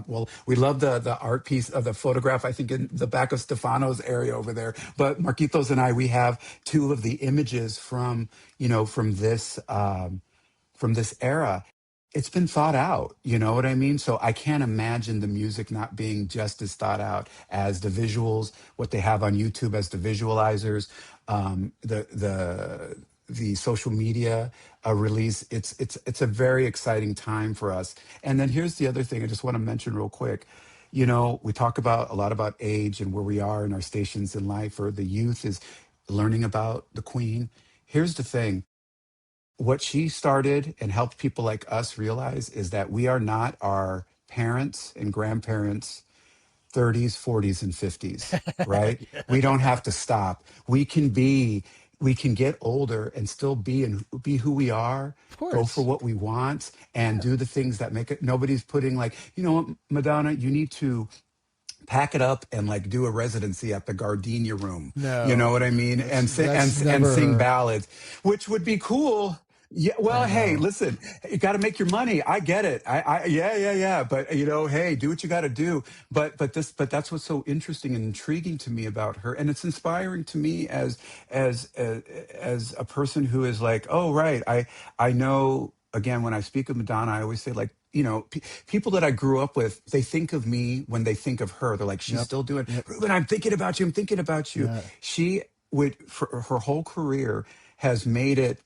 [SPEAKER 2] well, we love the art piece of the photograph, I think, in the back of Stefano's area over there. But Marquitos and I, we have two of the images from, from this era. it's been thought out, you know what I mean? So I can't imagine the music not being just as thought out as the visuals, what they have on YouTube as the visualizers, the social media release. It's a very exciting time for us. And then here's the other thing I just want to mention real quick. You know, we talk about a lot about age and where we are in our stations in life, or the youth is learning about the Queen. Here's the thing, what she started and helped people like us realize is that we are not our parents and grandparents' 30s, 40s, and 50s, right?
[SPEAKER 1] Yeah,
[SPEAKER 2] We don't have to stop. We can get older and still be who we are,
[SPEAKER 1] of
[SPEAKER 2] go for
[SPEAKER 1] course.
[SPEAKER 2] what we want, and
[SPEAKER 1] Yeah.
[SPEAKER 2] do the things that make it. Nobody's putting like, you know what, Madonna, you need to pack it up and like do a residency at the Gardenia Room. You know
[SPEAKER 1] No,
[SPEAKER 2] what I mean?
[SPEAKER 1] that's
[SPEAKER 2] And sing
[SPEAKER 1] never.
[SPEAKER 2] ballads, which would be cool. Yeah, well,
[SPEAKER 1] I
[SPEAKER 2] hey,
[SPEAKER 1] know.
[SPEAKER 2] listen, you got to make your money. I get it. Yeah. But you know, hey, do what you got to do. But that's what's so interesting and intriguing to me about her, and it's inspiring to me as a person who is like, oh, right, I know. Again, when I speak of Madonna, I always say like, you know, people that I grew up with, they think of me when they think of her. They're like, she's
[SPEAKER 1] Yep.
[SPEAKER 2] still doing,
[SPEAKER 1] Yep.
[SPEAKER 2] Ruben, I'm thinking about you. I'm thinking about you.
[SPEAKER 1] Yeah.
[SPEAKER 2] She would, for her whole career, has made it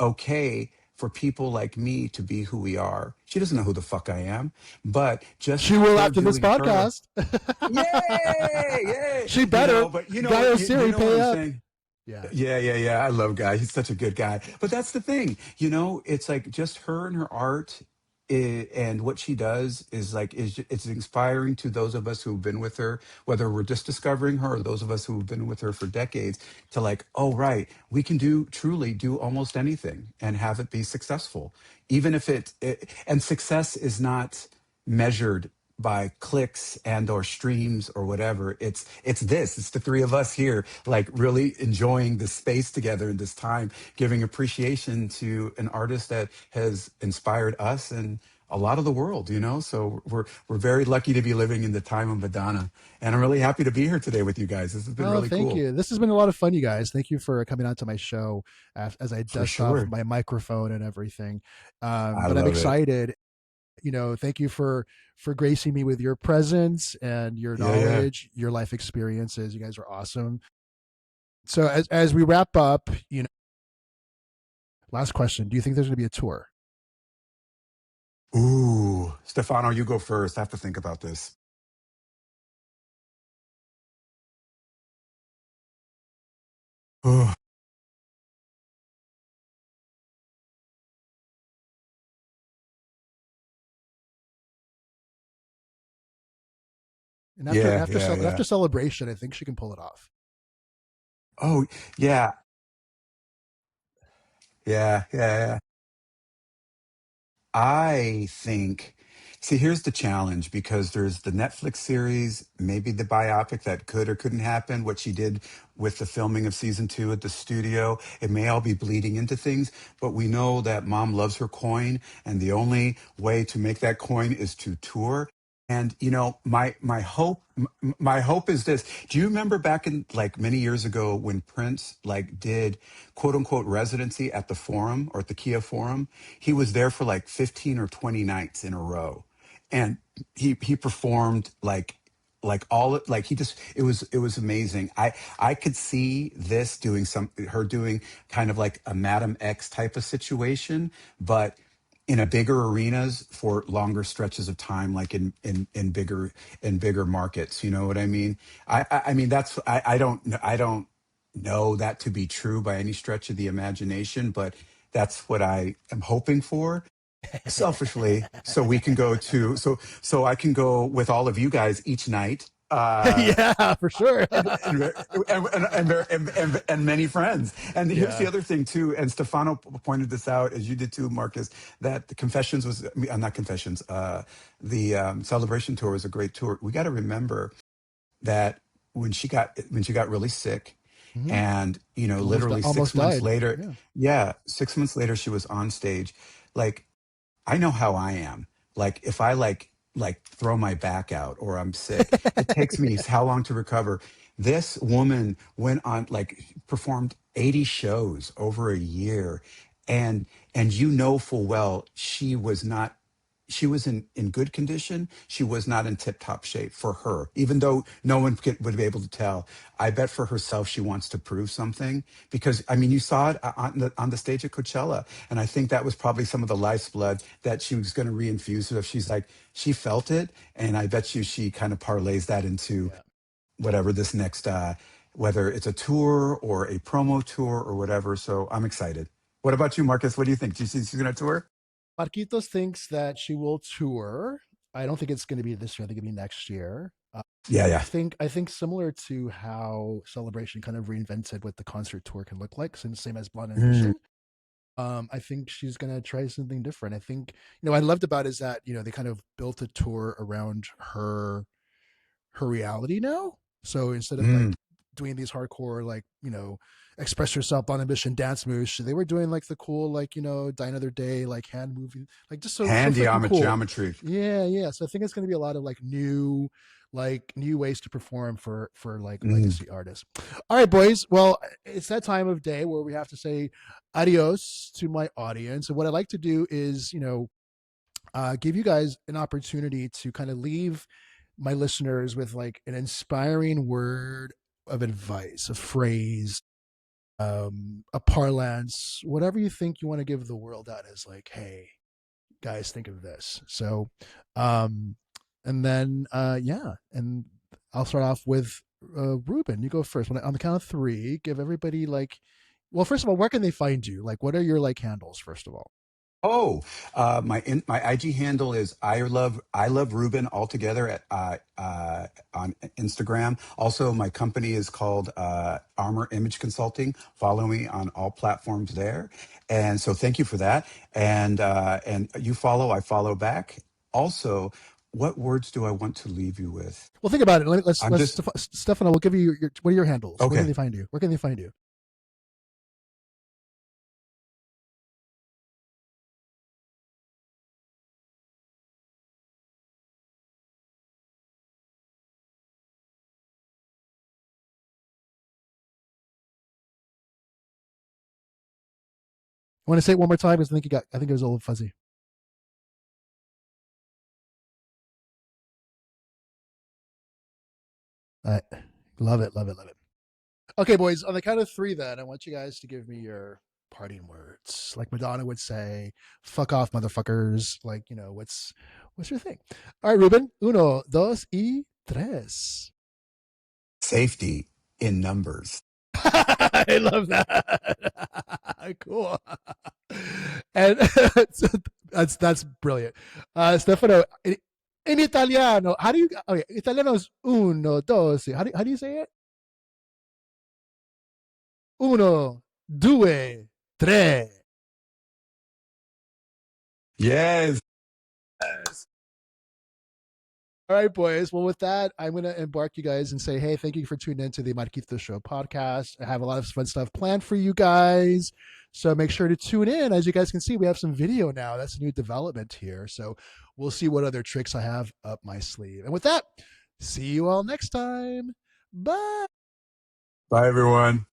[SPEAKER 2] okay for people like me to be who we are. She doesn't know who the fuck I am, but just
[SPEAKER 1] She will
[SPEAKER 2] her
[SPEAKER 1] after this
[SPEAKER 2] doing her.
[SPEAKER 1] podcast.
[SPEAKER 2] Yay! Yay!
[SPEAKER 1] She
[SPEAKER 2] You
[SPEAKER 1] better.
[SPEAKER 2] know, but
[SPEAKER 1] Gaio
[SPEAKER 2] you
[SPEAKER 1] Siri,
[SPEAKER 2] know what
[SPEAKER 1] pay
[SPEAKER 2] I'm
[SPEAKER 1] up.
[SPEAKER 2] saying?
[SPEAKER 1] Yeah.
[SPEAKER 2] Yeah. I love Guy. He's such a good guy. But that's the thing, you know, it's like just her and her art, and what she does is like it's inspiring to those of us who've been with her, whether we're just discovering her or those of us who've been with her for decades, to like, oh right, we can truly do almost anything and have it be successful, even if and success is not measured by clicks and or streams or whatever. It's the three of us here like really enjoying this space together in this time, giving appreciation to an artist that has inspired us and a lot of the world, you know. So we're very lucky to be living in the time of Madonna, and I'm really happy to be here today with you guys. This has been
[SPEAKER 1] Oh,
[SPEAKER 2] really
[SPEAKER 1] thank
[SPEAKER 2] cool.
[SPEAKER 1] you. This has been a lot of fun, you guys. Thank you for coming on to my show as I
[SPEAKER 2] For
[SPEAKER 1] dust off
[SPEAKER 2] sure.
[SPEAKER 1] my microphone and everything.
[SPEAKER 2] I
[SPEAKER 1] But I'm
[SPEAKER 2] love it.
[SPEAKER 1] excited. You know, thank you for gracing me with your presence and your
[SPEAKER 2] Yeah.
[SPEAKER 1] knowledge, your life experiences. You guys are awesome. So as we wrap up, you know, last question: do you think there's going to be a tour?
[SPEAKER 2] Ooh, Stefano, you go first. I have to think about this.
[SPEAKER 1] And
[SPEAKER 2] Yeah.
[SPEAKER 1] after celebration, I think she can pull it off.
[SPEAKER 2] Oh, yeah. Yeah. I think, see, here's the challenge, because there's the Netflix series, maybe the biopic that could or couldn't happen, what she did with the filming of season 2 at the studio. It may all be bleeding into things, but we know that mom loves her coin, and the only way to make that coin is to tour. And you know, my hope is this. Do you remember back in like many years ago when Prince like did quote unquote residency at the Forum or at the Kia Forum? He was there for like 15 or 20 nights in a row, and he performed like all like he just it was amazing. I could see this doing some her doing kind of like a Madam X type of situation, but in a bigger arenas for longer stretches of time, like in bigger markets. You know what I mean? I mean that's I don't know that to be true by any stretch of the imagination, but that's what I am hoping for selfishly, so we can go to so I can go with all of you guys each night,
[SPEAKER 1] Yeah, for sure.
[SPEAKER 2] and many friends. And here's the
[SPEAKER 1] Yeah.
[SPEAKER 2] other thing too, and Stefano pointed this out as you did too, Marcus, that the Confessions was not Confessions, the Celebration tour was a great tour. We got to remember that when she got really sick,
[SPEAKER 1] Hmm.
[SPEAKER 2] and you know, literally
[SPEAKER 1] Almost
[SPEAKER 2] 6 months
[SPEAKER 1] died.
[SPEAKER 2] later,
[SPEAKER 1] Yeah.
[SPEAKER 2] yeah, 6 months later, she was on stage. Like, I know how I am. Like if I like throw my back out or I'm sick, it takes me how long to recover. This woman went on like performed 80 shows over a year, and and you know full well she was not, she was in good condition. She was not in tip top shape for her, even though no one would be able to tell. I bet for herself, she wants to prove something because, I mean, you saw it on the stage at Coachella. And I think that was probably some of the life's blood that she was going to reinfuse her. She's like, she felt it. And I bet you she kind of parlays that into
[SPEAKER 1] Yeah.
[SPEAKER 2] whatever this next, whether it's a tour or a promo tour or whatever. So I'm excited. What about you, Marcus? What do you think? Do you think she's going to tour?
[SPEAKER 1] Marquitos thinks that she will tour. I don't think it's going to be this year. I think it'll be next year.
[SPEAKER 2] Yeah,
[SPEAKER 1] I
[SPEAKER 2] yeah.
[SPEAKER 1] think I think similar to how Celebration kind of reinvented what the concert tour can look like, same as Blonde
[SPEAKER 2] Mm,
[SPEAKER 1] Ambition. I think she's gonna try something different. I think what I loved about it is that they kind of built a tour around her reality now. So instead of like
[SPEAKER 2] mm.
[SPEAKER 1] doing these hardcore like express yourself on ambition dance moves, they were doing like the cool like die another day like hand moving like just so
[SPEAKER 2] Hand
[SPEAKER 1] freaking cool.
[SPEAKER 2] geometry.
[SPEAKER 1] Yeah, yeah. So I think it's gonna be a lot of like new ways to perform for like
[SPEAKER 2] Mm.
[SPEAKER 1] legacy artists. All right, boys. Well, it's that time of day where we have to say adios to my audience. And what I like to do is give you guys an opportunity to kind of leave my listeners with like an inspiring word of advice, a phrase, a parlance, whatever you think you want to give the world out as like, hey, guys, think of this. So, um, and then, yeah, and I'll start off with Ruben. You go first. On the count of three, give everybody like, well, first of all, where can they find you? Like, what are your like handles? First of all,
[SPEAKER 2] Oh, my IG handle is I love Ruben altogether at on Instagram. Also, my company is called Armor Image Consulting. Follow me on all platforms there, and so thank you for that. And you follow, I follow back. Also, what words do I want to leave you with?
[SPEAKER 1] well, think about it.
[SPEAKER 2] I'm just
[SPEAKER 1] Stefano, we'll give you what are your handles? Where can
[SPEAKER 2] okay.
[SPEAKER 1] they find you? Where can they find you? I want to say it one more time because I think it was a little fuzzy. I love it, love it, love it. Okay, boys, on the count of three, then I want you guys to give me your parting words. Like Madonna would say, "Fuck off, motherfuckers!" Like what's your thing? All right, Ruben. Uno, dos y tres.
[SPEAKER 2] Safety in numbers.
[SPEAKER 1] I love that. Cool. And that's brilliant. Stefano, in Italiano, how do you? Okay, Italiano is uno, dos. How do you say it? Uno, due, tre.
[SPEAKER 2] Yes.
[SPEAKER 1] All right, boys. Well, with that, I'm going to embark you guys and say, hey, thank you for tuning in to the Marquitos Show podcast. I have a lot of fun stuff planned for you guys. So make sure to tune in. As you guys can see, we have some video now. That's a new development here. So we'll see what other tricks I have up my sleeve. And with that, see you all next time. Bye.
[SPEAKER 2] Bye, everyone.